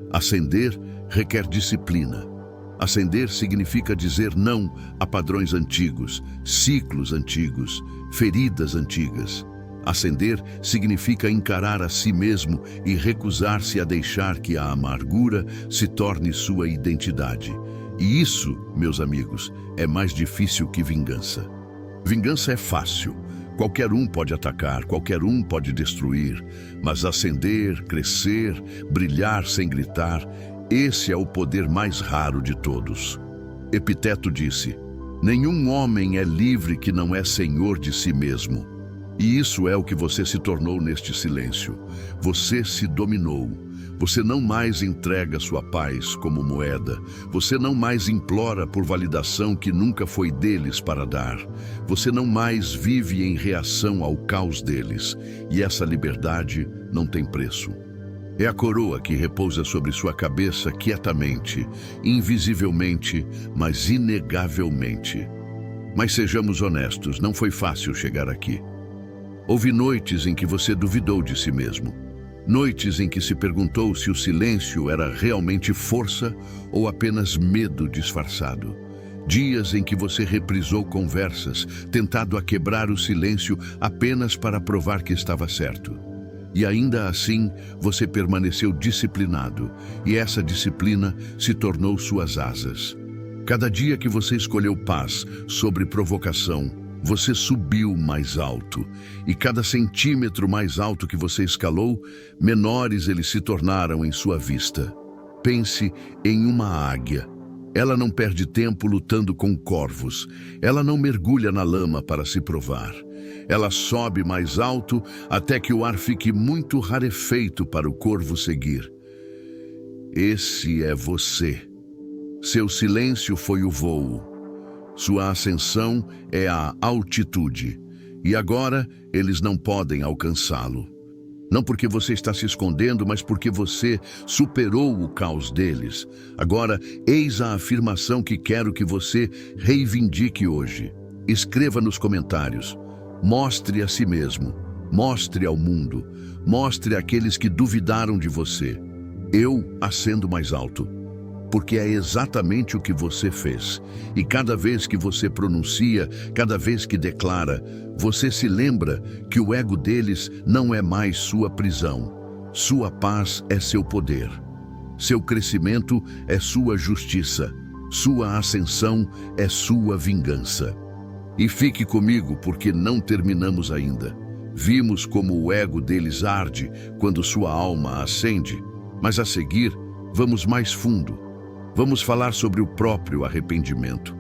Ascender requer disciplina. Ascender significa dizer não a padrões antigos, ciclos antigos, feridas antigas. Ascender significa encarar a si mesmo e recusar-se a deixar que a amargura se torne sua identidade. E isso, meus amigos, é mais difícil que vingança. Vingança é fácil. Qualquer um pode atacar, qualquer um pode destruir. Mas ascender, crescer, brilhar sem gritar, esse é o poder mais raro de todos. Epiteto disse: nenhum homem é livre que não é senhor de si mesmo. E isso é o que você se tornou neste silêncio. Você se dominou. Você não mais entrega sua paz como moeda. Você não mais implora por validação que nunca foi deles para dar. Você não mais vive em reação ao caos deles. E essa liberdade não tem preço. É a coroa que repousa sobre sua cabeça quietamente, invisivelmente, mas inegavelmente. Mas sejamos honestos, não foi fácil chegar aqui. Houve noites em que você duvidou de si mesmo. Noites em que se perguntou se o silêncio era realmente força ou apenas medo disfarçado. Dias em que você reprisou conversas, tentado a quebrar o silêncio apenas para provar que estava certo. E ainda assim, você permaneceu disciplinado, e essa disciplina se tornou suas asas. Cada dia que você escolheu paz sobre provocação, você subiu mais alto, e cada centímetro mais alto que você escalou, menores eles se tornaram em sua vista. Pense em uma águia. Ela não perde tempo lutando com corvos. Ela não mergulha na lama para se provar. Ela sobe mais alto até que o ar fique muito rarefeito para o corvo seguir. Esse é você. Seu silêncio foi o voo. Sua ascensão é a altitude. E agora eles não podem alcançá-lo. Não porque você está se escondendo, mas porque você superou o caos deles. Agora, eis a afirmação que quero que você reivindique hoje. Escreva nos comentários. Mostre a si mesmo. Mostre ao mundo. Mostre àqueles que duvidaram de você. Eu ascendo mais alto. Porque é exatamente o que você fez. E cada vez que você pronuncia, cada vez que declara, você se lembra que o ego deles não é mais sua prisão. Sua paz é seu poder. Seu crescimento é sua justiça. Sua ascensão é sua vingança. E fique comigo, porque não terminamos ainda. Vimos como o ego deles arde quando sua alma ascende, mas a seguir, vamos mais fundo. Vamos falar sobre o próprio arrependimento.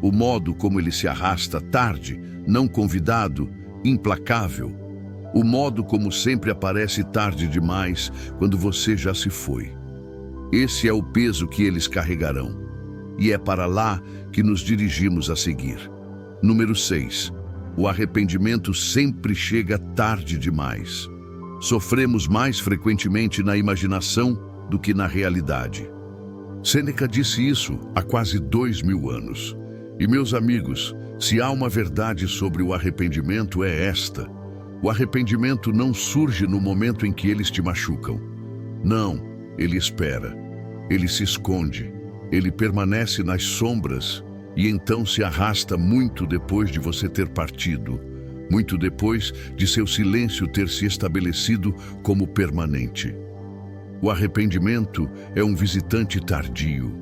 O modo como ele se arrasta tarde, não convidado, implacável. O modo como sempre aparece tarde demais, quando você já se foi. Esse é o peso que eles carregarão. E é para lá que nos dirigimos a seguir. Número 6. O arrependimento sempre chega tarde demais. Sofremos mais frequentemente na imaginação do que na realidade. Sêneca disse isso há quase 2000 anos. E meus amigos, se há uma verdade sobre o arrependimento é esta. O arrependimento não surge no momento em que eles te machucam. Não, ele espera. Ele se esconde. Ele permanece nas sombras e então se arrasta muito depois de você ter partido. Muito depois de seu silêncio ter se estabelecido como permanente. O arrependimento é um visitante tardio.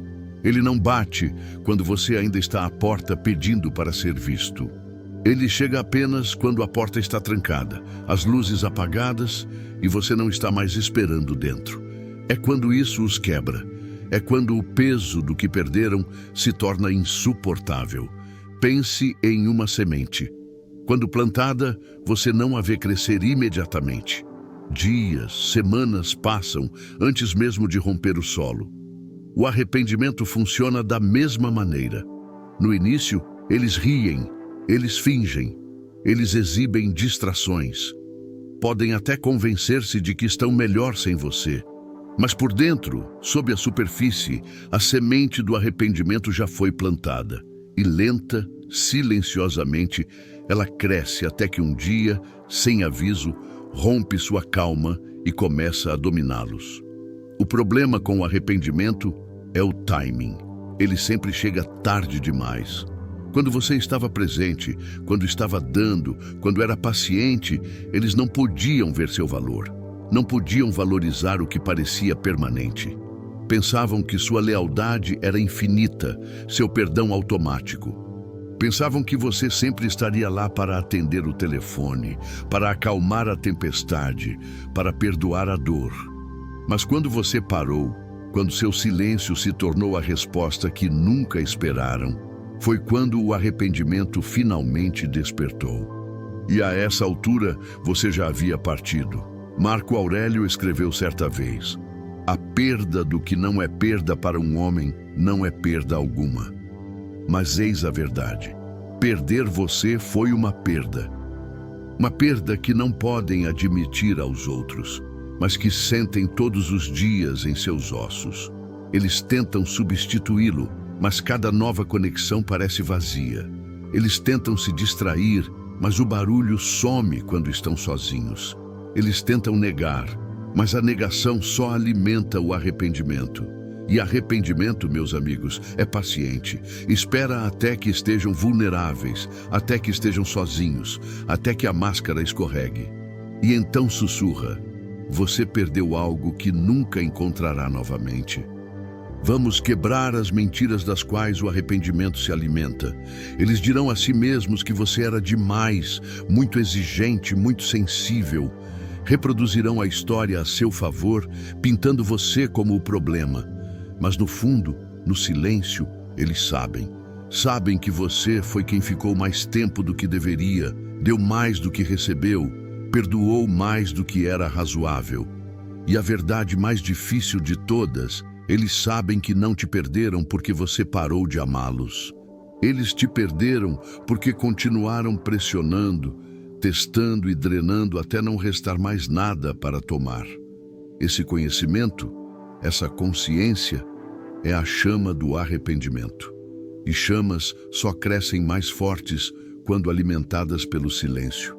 Ele não bate quando você ainda está à porta pedindo para ser visto. Ele chega apenas quando a porta está trancada, as luzes apagadas e você não está mais esperando dentro. É quando isso os quebra. É quando o peso do que perderam se torna insuportável. Pense em uma semente. Quando plantada, você não a vê crescer imediatamente. Dias, semanas passam antes mesmo de romper o solo. O arrependimento funciona da mesma maneira. No início, eles riem, eles fingem, eles exibem distrações. Podem até convencer-se de que estão melhor sem você. Mas por dentro, sob a superfície, a semente do arrependimento já foi plantada. E lenta, silenciosamente, ela cresce até que um dia, sem aviso, rompe sua calma e começa a dominá-los. O problema com o arrependimento é o timing. Ele sempre chega tarde demais. Quando você estava presente, quando estava dando, quando era paciente, eles não podiam ver seu valor. Não podiam valorizar o que parecia permanente. Pensavam que sua lealdade era infinita, seu perdão automático. Pensavam que você sempre estaria lá para atender o telefone, para acalmar a tempestade, para perdoar a dor. Mas quando você parou, quando seu silêncio se tornou a resposta que nunca esperaram, foi quando o arrependimento finalmente despertou. E a essa altura, você já havia partido. Marco Aurélio escreveu certa vez: a perda do que não é perda para um homem não é perda alguma. Mas eis a verdade. Perder você foi uma perda. Uma perda que não podem admitir aos outros, mas que sentem todos os dias em seus ossos. Eles tentam substituí-lo, mas cada nova conexão parece vazia. Eles tentam se distrair mas o barulho some quando estão sozinhos. Eles tentam negar, mas a negação só alimenta o arrependimento. E arrependimento, meus amigos, é paciente. Espera até que estejam vulneráveis, até que estejam sozinhos, até que a máscara escorregue. E então sussurra: você perdeu algo que nunca encontrará novamente. Vamos quebrar as mentiras das quais o arrependimento se alimenta. Eles dirão a si mesmos que você era demais, muito exigente, muito sensível. Reproduzirão a história a seu favor, pintando você como o problema. Mas no fundo, no silêncio, eles sabem. Sabem que você foi quem ficou mais tempo do que deveria, deu mais do que recebeu, perdoou mais do que era razoável. E a verdade mais difícil de todas: eles sabem que não te perderam porque você parou de amá-los. Eles te perderam porque continuaram pressionando, testando e drenando até não restar mais nada para tomar. Esse conhecimento, essa consciência, é a chama do arrependimento. E chamas só crescem mais fortes quando alimentadas pelo silêncio.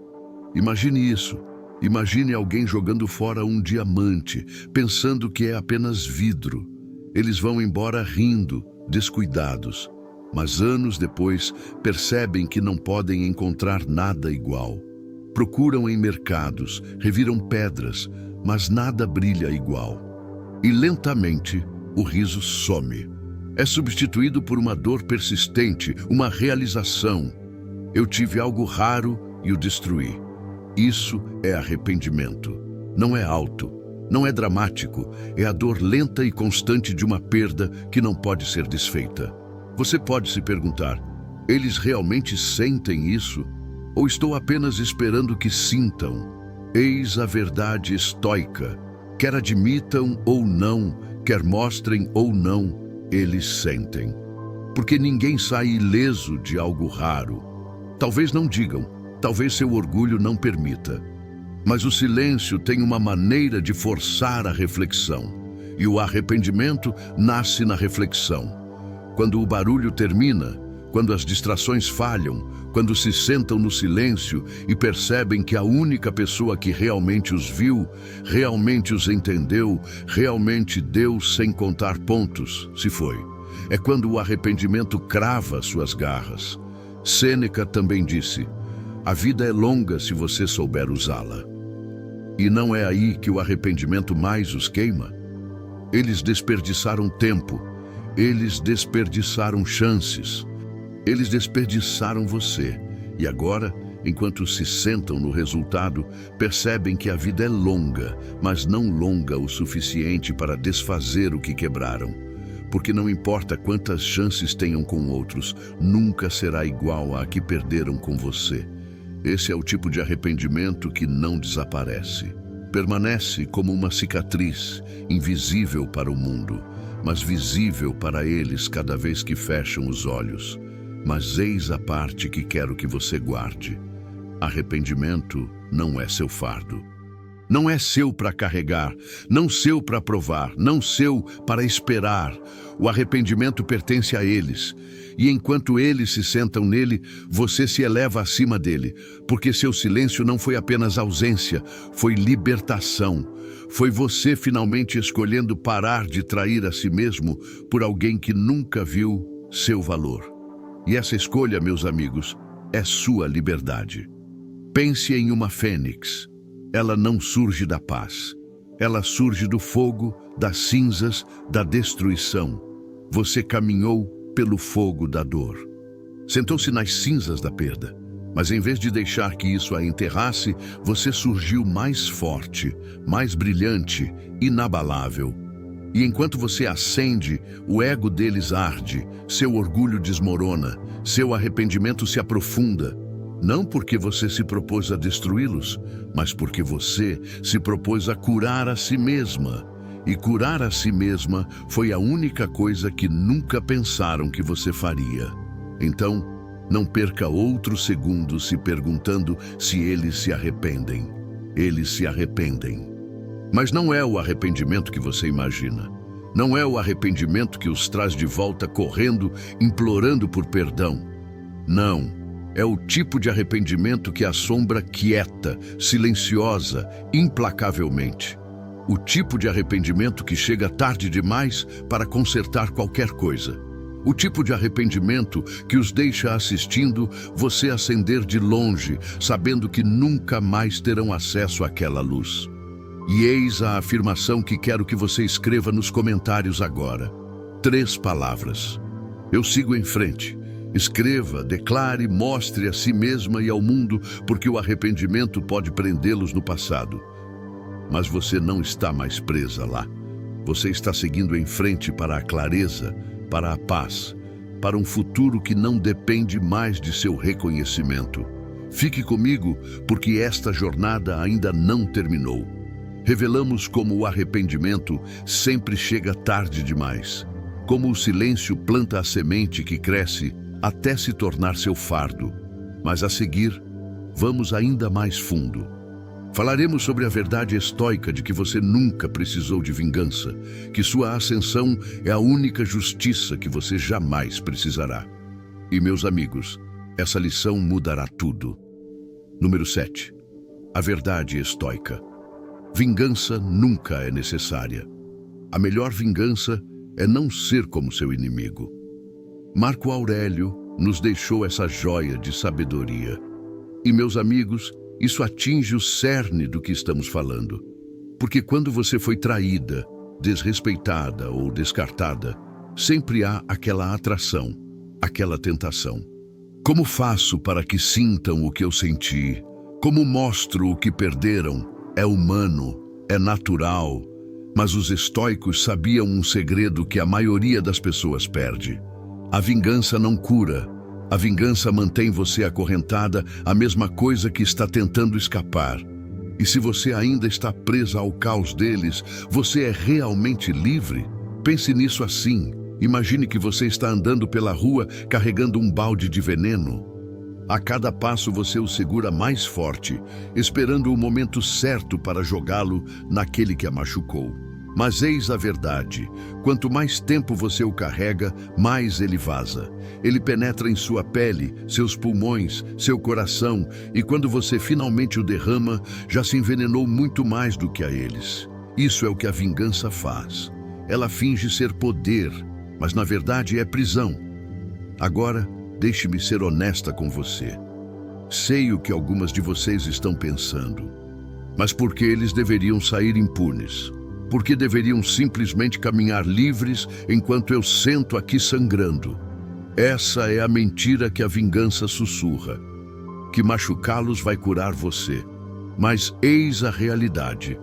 Imagine isso. Imagine alguém jogando fora um diamante, pensando que é apenas vidro. Eles vão embora rindo, descuidados. Mas anos depois, percebem que não podem encontrar nada igual. Procuram em mercados, reviram pedras, mas nada brilha igual. E lentamente, o riso some. É substituído por uma dor persistente, uma realização. Eu tive algo raro e o destruí. Isso é arrependimento. Não é alto, não é dramático, é a dor lenta e constante de uma perda que não pode ser desfeita. Você pode se perguntar: eles realmente sentem isso? Ou estou apenas esperando que sintam? Eis a verdade estoica. Quer admitam ou não, quer mostrem ou não, eles sentem. Porque ninguém sai ileso de algo raro. Talvez não digam, talvez seu orgulho não permita. Mas o silêncio tem uma maneira de forçar a reflexão. E o arrependimento nasce na reflexão. Quando o barulho termina, quando as distrações falham, quando se sentam no silêncio e percebem que a única pessoa que realmente os viu, realmente os entendeu, realmente deu sem contar pontos, se foi. É quando o arrependimento crava suas garras. Sêneca também disse: a vida é longa se você souber usá-la. E não é aí que o arrependimento mais os queima? Eles desperdiçaram tempo, eles desperdiçaram chances, eles desperdiçaram você. E agora, enquanto se sentam no resultado, percebem que a vida é longa, mas não longa o suficiente para desfazer o que quebraram. Porque não importa quantas chances tenham com outros, nunca será igual à que perderam com você. Esse é o tipo de arrependimento que não desaparece. Permanece como uma cicatriz, invisível para o mundo, mas visível para eles cada vez que fecham os olhos. Mas eis a parte que quero que você guarde. Arrependimento não é seu fardo. Não é seu para carregar, não seu para provar, não seu para esperar. O arrependimento pertence a eles. E enquanto eles se sentam nele, você se eleva acima dele, porque seu silêncio não foi apenas ausência, foi libertação. Foi você finalmente escolhendo parar de trair a si mesmo por alguém que nunca viu seu valor. E essa escolha, meus amigos, é sua liberdade. Pense em uma fênix. Ela não surge da paz. Ela surge do fogo, das cinzas, da destruição. Você caminhou pelo fogo da dor. Sentou-se nas cinzas da perda, mas em vez de deixar que isso a enterrasse, você surgiu mais forte, mais brilhante, inabalável. E enquanto você acende, o ego deles arde, seu orgulho desmorona, seu arrependimento se aprofunda. Não porque você se propôs a destruí-los, mas porque você se propôs a curar a si mesma. E curar a si mesma foi a única coisa que nunca pensaram que você faria. Então, não perca outro segundo se perguntando se eles se arrependem. Eles se arrependem. Mas não é o arrependimento que você imagina. Não é o arrependimento que os traz de volta correndo, implorando por perdão. Não. É o tipo de arrependimento que assombra quieta, silenciosa, implacavelmente. O tipo de arrependimento que chega tarde demais para consertar qualquer coisa. O tipo de arrependimento que os deixa assistindo você acender de longe, sabendo que nunca mais terão acesso àquela luz. E eis a afirmação que quero que você escreva nos comentários agora. 3 palavras. Eu sigo em frente. Escreva, declare, mostre a si mesma e ao mundo, porque o arrependimento pode prendê-los no passado. Mas você não está mais presa lá. Você está seguindo em frente para a clareza, para a paz, para um futuro que não depende mais de seu reconhecimento. Fique comigo, porque esta jornada ainda não terminou. Revelamos como o arrependimento sempre chega tarde demais. Como o silêncio planta a semente que cresce até se tornar seu fardo. Mas a seguir, vamos ainda mais fundo. Falaremos sobre a verdade estoica de que você nunca precisou de vingança, que sua ascensão é a única justiça que você jamais precisará. E, meus amigos, essa lição mudará tudo. Número 7. A verdade estoica. Vingança nunca é necessária. A melhor vingança é não ser como seu inimigo. Marco Aurélio nos deixou essa joia de sabedoria. E, meus amigos, isso atinge o cerne do que estamos falando. Porque quando você foi traída, desrespeitada ou descartada, sempre há aquela atração, aquela tentação. Como faço para que sintam o que eu senti? Como mostro o que perderam? É humano, é natural. Mas os estoicos sabiam um segredo que a maioria das pessoas perde. A vingança não cura. A vingança mantém você acorrentada, a mesma coisa que está tentando escapar. E se você ainda está presa ao caos deles, você é realmente livre? Pense nisso assim. Imagine que você está andando pela rua carregando um balde de veneno. A cada passo você o segura mais forte, esperando o momento certo para jogá-lo naquele que a machucou. Mas eis a verdade, quanto mais tempo você o carrega, mais ele vaza. Ele penetra em sua pele, seus pulmões, seu coração, e quando você finalmente o derrama, já se envenenou muito mais do que a eles. Isso é o que a vingança faz. Ela finge ser poder, mas na verdade é prisão. Agora, deixe-me ser honesta com você. Sei o que algumas de vocês estão pensando, mas por que eles deveriam sair impunes? Porque deveriam simplesmente caminhar livres enquanto eu sento aqui sangrando. Essa é a mentira que a vingança sussurra, que machucá-los vai curar você. Mas eis a realidade.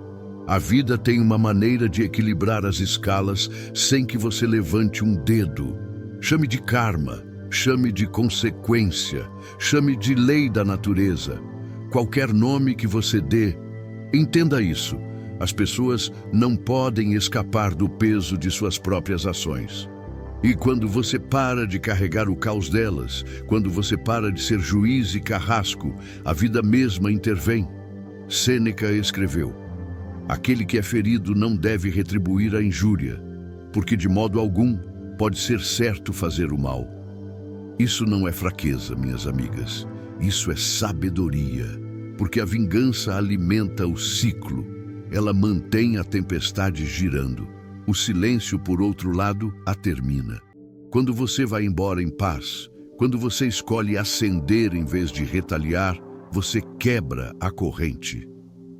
A vida tem uma maneira de equilibrar as escalas sem que você levante um dedo. Chame de karma, chame de consequência, chame de lei da natureza. Qualquer nome que você dê, entenda isso. As pessoas não podem escapar do peso de suas próprias ações. E quando você para de carregar o caos delas, quando você para de ser juiz e carrasco, a vida mesma intervém. Sêneca escreveu: aquele que é ferido não deve retribuir a injúria, porque de modo algum pode ser certo fazer o mal. Isso não é fraqueza, minhas amigas. Isso é sabedoria, porque a vingança alimenta o ciclo. Ela mantém a tempestade girando. O silêncio, por outro lado, a termina. Quando você vai embora em paz, quando você escolhe ascender em vez de retaliar, você quebra a corrente.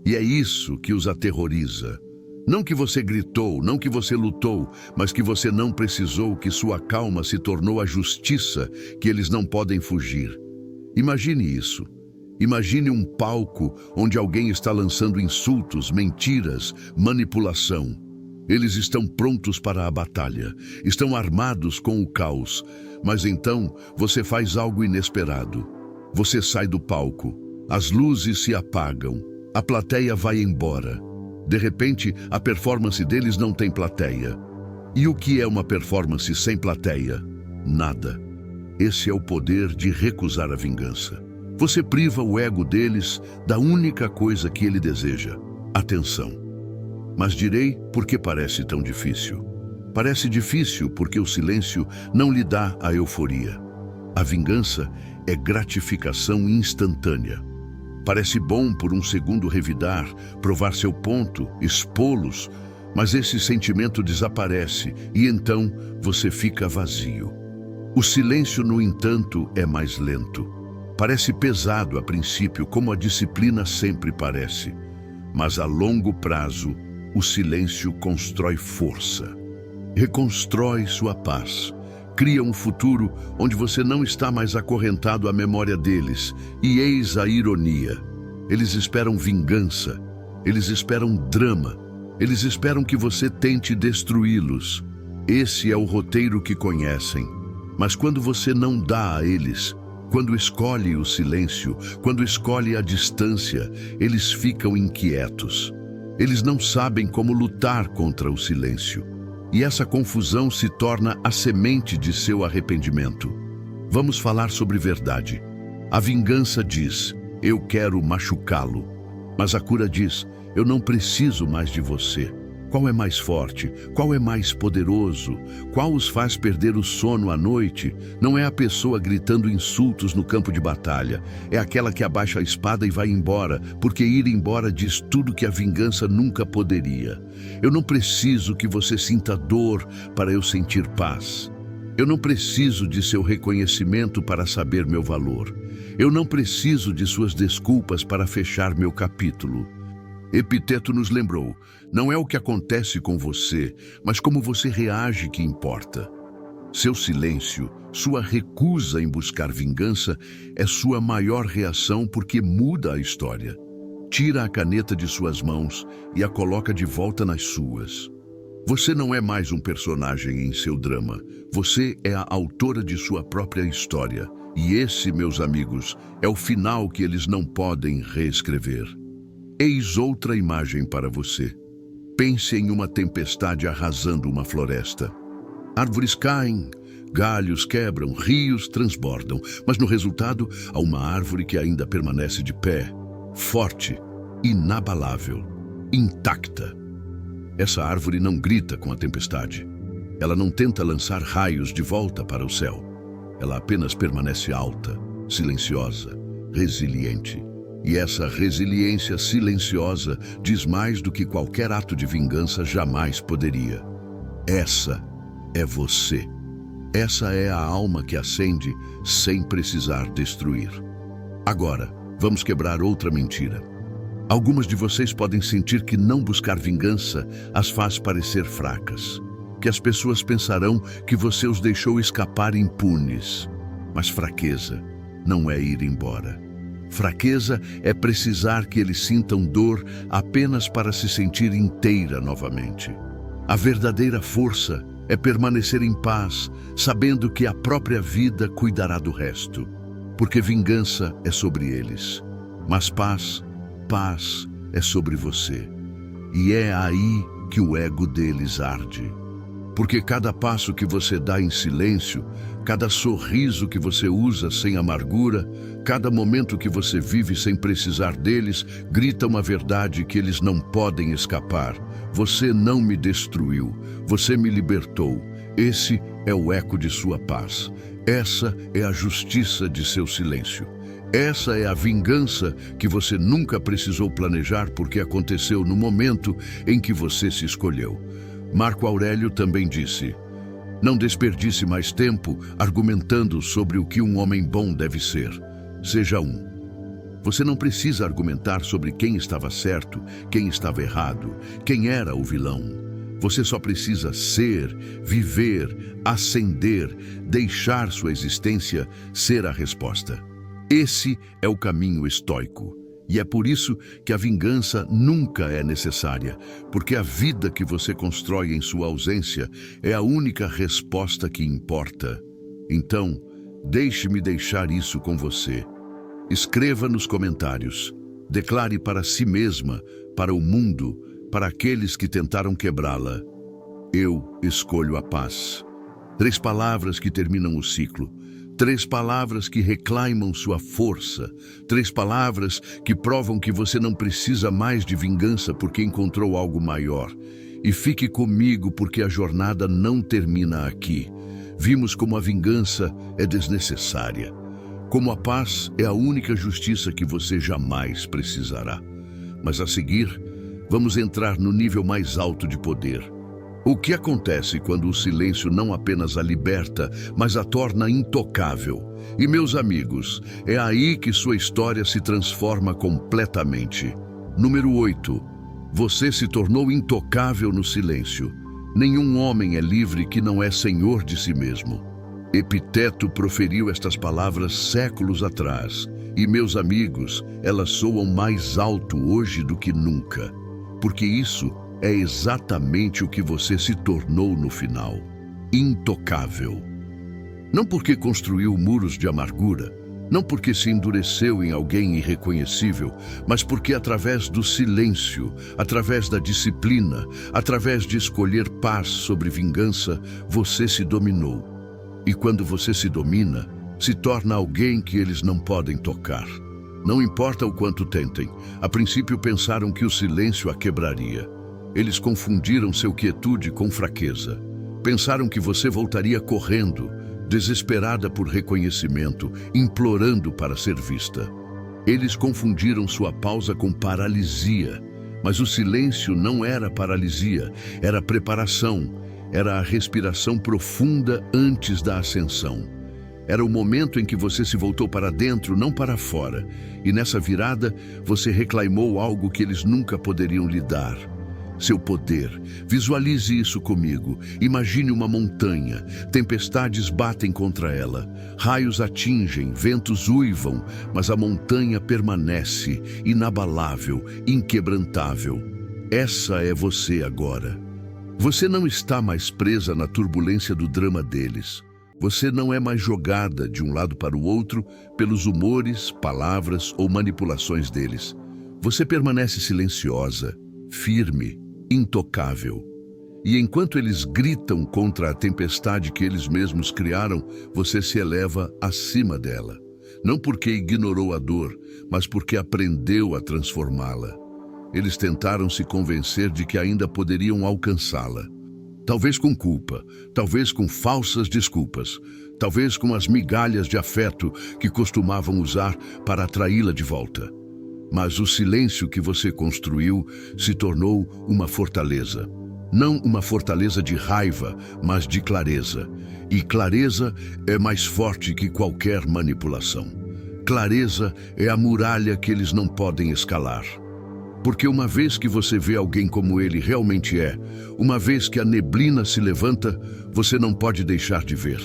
E é isso que os aterroriza. Não que você gritou, não que você lutou, mas que você não precisou, que sua calma se tornou a justiça que eles não podem fugir. Imagine isso. Imagine um palco onde alguém está lançando insultos, mentiras, manipulação. Eles estão prontos para a batalha, estão armados com o caos, mas então você faz algo inesperado. Você sai do palco, as luzes se apagam, a plateia vai embora. De repente, a performance deles não tem plateia. E o que é uma performance sem plateia? Nada. Esse é o poder de recusar a vingança. Você priva o ego deles da única coisa que ele deseja: atenção. Mas direi por que parece tão difícil. Parece difícil porque o silêncio não lhe dá a euforia. A vingança é gratificação instantânea. Parece bom por um segundo revidar, provar seu ponto, expô-los, mas esse sentimento desaparece e então você fica vazio. O silêncio, no entanto, é mais lento. Parece pesado a princípio, como a disciplina sempre parece. Mas a longo prazo, o silêncio constrói força. Reconstrói sua paz. Cria um futuro onde você não está mais acorrentado à memória deles. E eis a ironia. Eles esperam vingança. Eles esperam drama. Eles esperam que você tente destruí-los. Esse é o roteiro que conhecem. Mas quando você não dá a eles, quando escolhe o silêncio, quando escolhe a distância, eles ficam inquietos. Eles não sabem como lutar contra o silêncio. E essa confusão se torna a semente de seu arrependimento. Vamos falar sobre verdade. A vingança diz, eu quero machucá-lo. Mas a cura diz, eu não preciso mais de você. Qual é mais forte? Qual é mais poderoso? Qual os faz perder o sono à noite? Não é a pessoa gritando insultos no campo de batalha. É aquela que abaixa a espada e vai embora, porque ir embora diz tudo que a vingança nunca poderia. Eu não preciso que você sinta dor para eu sentir paz. Eu não preciso de seu reconhecimento para saber meu valor. Eu não preciso de suas desculpas para fechar meu capítulo. Epiteto nos lembrou, não é o que acontece com você, mas como você reage que importa. Seu silêncio, sua recusa em buscar vingança, é sua maior reação porque muda a história. Tira a caneta de suas mãos e a coloca de volta nas suas. Você não é mais um personagem em seu drama, você é a autora de sua própria história. E esse, meus amigos, é o final que eles não podem reescrever. Eis outra imagem para você. Pense em uma tempestade arrasando uma floresta. Árvores caem, galhos quebram, rios transbordam, mas no resultado há uma árvore que ainda permanece de pé, forte, inabalável, intacta. Essa árvore não grita com a tempestade. Ela não tenta lançar raios de volta para o céu. Ela apenas permanece alta, silenciosa, resiliente. E essa resiliência silenciosa diz mais do que qualquer ato de vingança jamais poderia. Essa é você. Essa é a alma que acende sem precisar destruir. Agora, vamos quebrar outra mentira. Algumas de vocês podem sentir que não buscar vingança as faz parecer fracas, que as pessoas pensarão que você os deixou escapar impunes. Mas fraqueza não é ir embora. Fraqueza é precisar que eles sintam dor apenas para se sentir inteira novamente. A verdadeira força é permanecer em paz, sabendo que a própria vida cuidará do resto. Porque vingança é sobre eles, mas paz é sobre você. E é aí que o ego deles arde. Porque cada passo que você dá em silêncio, cada sorriso que você usa sem amargura, cada momento que você vive sem precisar deles, grita uma verdade que eles não podem escapar. Você não me destruiu, você me libertou. Esse é o eco de sua paz. Essa é a justiça de seu silêncio. Essa é a vingança que você nunca precisou planejar porque aconteceu no momento em que você se escolheu. Marco Aurélio também disse, não desperdice mais tempo argumentando sobre o que um homem bom deve ser. Seja um. Você não precisa argumentar sobre quem estava certo, quem estava errado, quem era o vilão. Você só precisa ser, viver, ascender, deixar sua existência ser a resposta. Esse é o caminho estoico. E é por isso que a vingança nunca é necessária, porque a vida que você constrói em sua ausência é a única resposta que importa. Então, deixe-me deixar isso com você. Escreva nos comentários. Declare para si mesma, para o mundo, para aqueles que tentaram quebrá-la. Eu escolho a paz. 3 palavras que terminam o ciclo. 3 palavras que reclamam sua força. 3 palavras que provam que você não precisa mais de vingança porque encontrou algo maior. E fique comigo porque a jornada não termina aqui. Vimos como a vingança é desnecessária, como a paz é a única justiça que você jamais precisará. Mas a seguir, vamos entrar no nível mais alto de poder. O que acontece quando o silêncio não apenas a liberta, mas a torna intocável? E, meus amigos, é aí que sua história se transforma completamente. Número 8. Você se tornou intocável no silêncio. Nenhum homem é livre que não é senhor de si mesmo. Epiteto proferiu estas palavras séculos atrás. E, meus amigos, elas soam mais alto hoje do que nunca. Porque isso é exatamente o que você se tornou no final. Intocável. Não porque construiu muros de amargura, não porque se endureceu em alguém irreconhecível, mas porque através do silêncio, através da disciplina, através de escolher paz sobre vingança, você se dominou. E quando você se domina, se torna alguém que eles não podem tocar. Não importa o quanto tentem, a princípio pensaram que o silêncio a quebraria. Eles confundiram seu quietude com fraqueza. Pensaram que você voltaria correndo, desesperada por reconhecimento, implorando para ser vista. Eles confundiram sua pausa com paralisia, mas o silêncio não era paralisia, era preparação, era a respiração profunda antes da ascensão. Era o momento em que você se voltou para dentro, não para fora, e nessa virada você reclamou algo que eles nunca poderiam lhe dar. Seu poder. Visualize isso comigo. Imagine uma montanha. Tempestades batem contra ela. Raios atingem, ventos uivam, mas a montanha permanece, inabalável, inquebrantável. Essa é você agora. Você não está mais presa na turbulência do drama deles. Você não é mais jogada de um lado para o outro pelos humores, palavras ou manipulações deles. Você permanece silenciosa, firme, intocável. E enquanto eles gritam contra a tempestade que eles mesmos criaram, você se eleva acima dela. Não porque ignorou a dor, mas porque aprendeu a transformá-la. Eles tentaram se convencer de que ainda poderiam alcançá-la. Talvez com culpa, talvez com falsas desculpas, talvez com as migalhas de afeto que costumavam usar para atraí-la de volta. Mas o silêncio que você construiu se tornou uma fortaleza. Não uma fortaleza de raiva, mas de clareza. E clareza é mais forte que qualquer manipulação. Clareza é a muralha que eles não podem escalar. Porque uma vez que você vê alguém como ele realmente é, uma vez que a neblina se levanta, você não pode deixar de ver.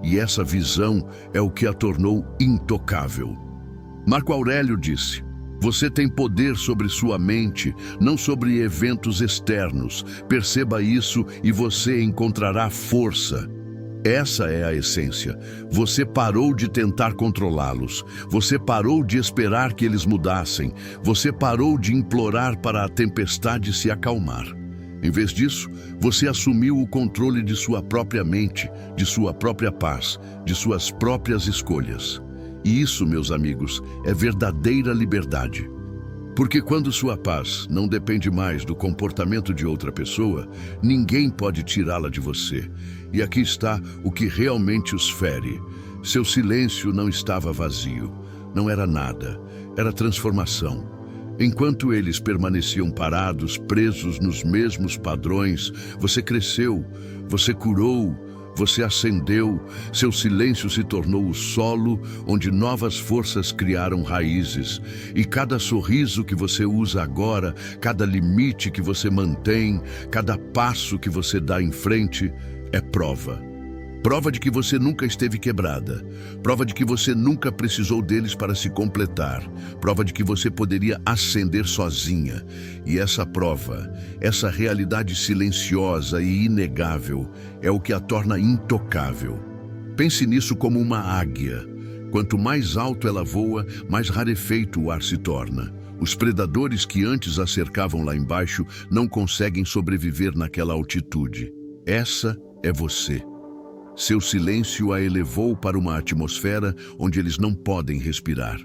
E essa visão é o que a tornou intocável. Marco Aurélio disse: você tem poder sobre sua mente, não sobre eventos externos. Perceba isso e você encontrará força. Essa é a essência. Você parou de tentar controlá-los. Você parou de esperar que eles mudassem. Você parou de implorar para a tempestade se acalmar. Em vez disso, você assumiu o controle de sua própria mente, de sua própria paz, de suas próprias escolhas. E isso, meus amigos, é verdadeira liberdade. Porque quando sua paz não depende mais do comportamento de outra pessoa, ninguém pode tirá-la de você. E aqui está o que realmente os fere. Seu silêncio não estava vazio, não era nada, era transformação. Enquanto eles permaneciam parados, presos nos mesmos padrões, você cresceu, você curou, você ascendeu, seu silêncio se tornou o solo onde novas forças criaram raízes. E cada sorriso que você usa agora, cada limite que você mantém, cada passo que você dá em frente, é prova. Prova de que você nunca esteve quebrada. Prova de que você nunca precisou deles para se completar. Prova de que você poderia ascender sozinha. E essa prova, essa realidade silenciosa e inegável, é o que a torna intocável. Pense nisso como uma águia. Quanto mais alto ela voa, mais rarefeito o ar se torna. Os predadores que antes a cercavam lá embaixo não conseguem sobreviver naquela altitude. Essa é você. Seu silêncio a elevou para uma atmosfera onde eles não podem respirar.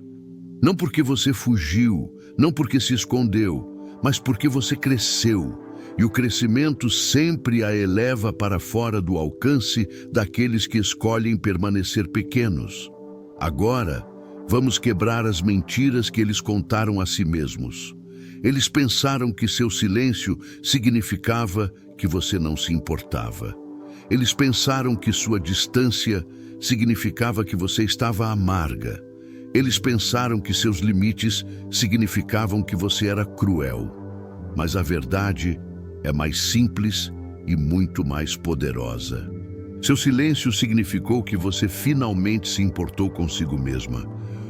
Não porque você fugiu, não porque se escondeu, mas porque você cresceu. e o crescimento sempre a eleva para fora do alcance daqueles que escolhem permanecer pequenos. Agora, vamos quebrar as mentiras que eles contaram a si mesmos. Eles pensaram que seu silêncio significava que você não se importava. Eles pensaram que sua distância significava que você estava amarga. Eles pensaram que seus limites significavam que você era cruel. Mas a verdade é mais simples e muito mais poderosa. Seu silêncio significou que você finalmente se importou consigo mesma.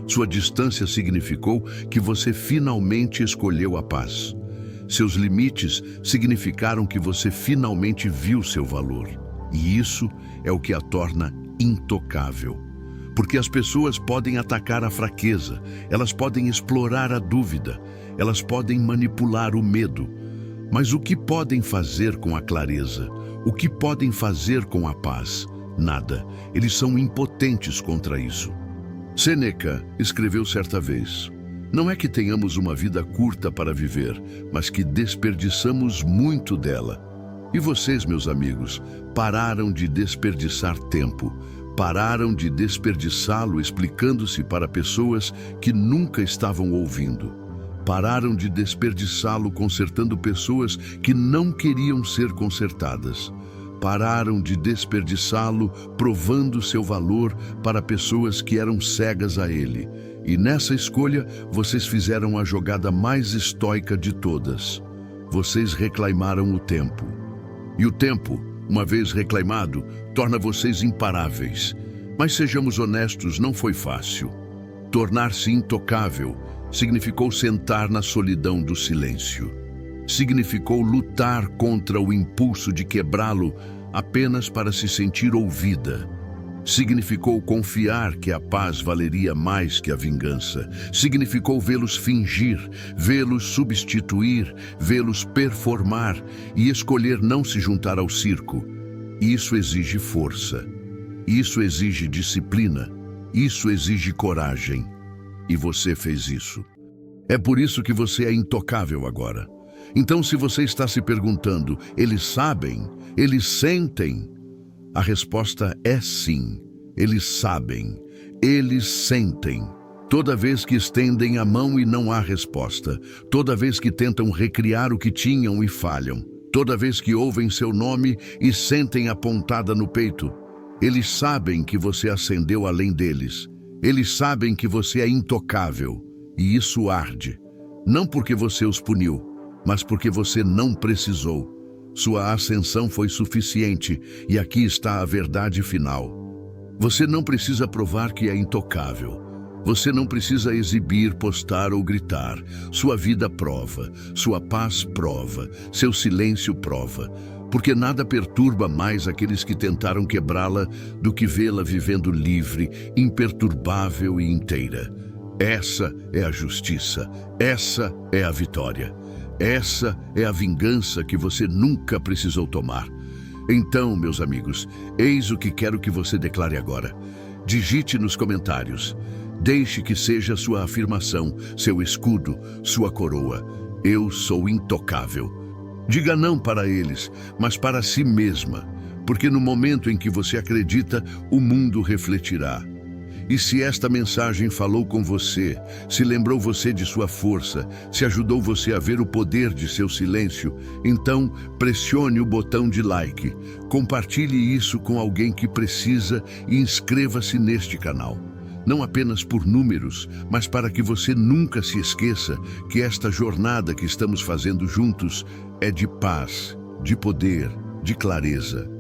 Sua distância significou que você finalmente escolheu a paz. Seus limites significaram que você finalmente viu seu valor. E isso é o que a torna intocável. Porque as pessoas podem atacar a fraqueza, elas podem explorar a dúvida, elas podem manipular o medo. Mas o que podem fazer com a clareza? O que podem fazer com a paz? Nada. Eles são impotentes contra isso. Sêneca escreveu certa vez: não é que tenhamos uma vida curta para viver, mas que desperdiçamos muito dela. E vocês, meus amigos, pararam de desperdiçar tempo, pararam de desperdiçá-lo explicando-se para pessoas que nunca estavam ouvindo. Pararam de desperdiçá-lo consertando pessoas que não queriam ser consertadas. Pararam de desperdiçá-lo provando seu valor para pessoas que eram cegas a ele. E nessa escolha, vocês fizeram a jogada mais estoica de todas. Vocês reclamaram o tempo. E o tempo, uma vez reclamado, torna vocês imparáveis. Mas sejamos honestos, não foi fácil. Tornar-se intocável significou sentar na solidão do silêncio. Significou lutar contra o impulso de quebrá-lo apenas para se sentir ouvida. Significou confiar que a paz valeria mais que a vingança. Significou vê-los fingir, vê-los substituir, vê-los performar e escolher não se juntar ao circo. Isso exige força. Isso exige disciplina. Isso exige coragem. E você fez isso. É por isso que você é intocável agora. Então, se você está se perguntando, eles sabem? Eles sentem? A resposta é sim. Eles sabem. Eles sentem. Toda vez que estendem a mão e não há resposta. Toda vez que tentam recriar o que tinham e falham. Toda vez que ouvem seu nome e sentem a pontada no peito. Eles sabem que você ascendeu além deles. Eles sabem que você é intocável. E isso arde. Não porque você os puniu, mas porque você não precisou. Sua ascensão foi suficiente, e aqui está a verdade final. Você não precisa provar que é intocável. Você não precisa exibir, postar ou gritar. Sua vida prova, sua paz prova, seu silêncio prova. Porque nada perturba mais aqueles que tentaram quebrá-la do que vê-la vivendo livre, imperturbável e inteira. Essa é a justiça, essa é a vitória. Essa é a vingança que você nunca precisou tomar. Então, meus amigos, eis o que quero que você declare agora. Digite nos comentários. Deixe que seja sua afirmação, seu escudo, sua coroa. Eu sou intocável. Diga não para eles, mas para si mesma, porque no momento em que você acredita, o mundo refletirá. E se esta mensagem falou com você, se lembrou você de sua força, se ajudou você a ver o poder de seu silêncio, então pressione o botão de like, compartilhe isso com alguém que precisa e inscreva-se neste canal. Não apenas por números, mas para que você nunca se esqueça que esta jornada que estamos fazendo juntos é de paz, de poder, de clareza.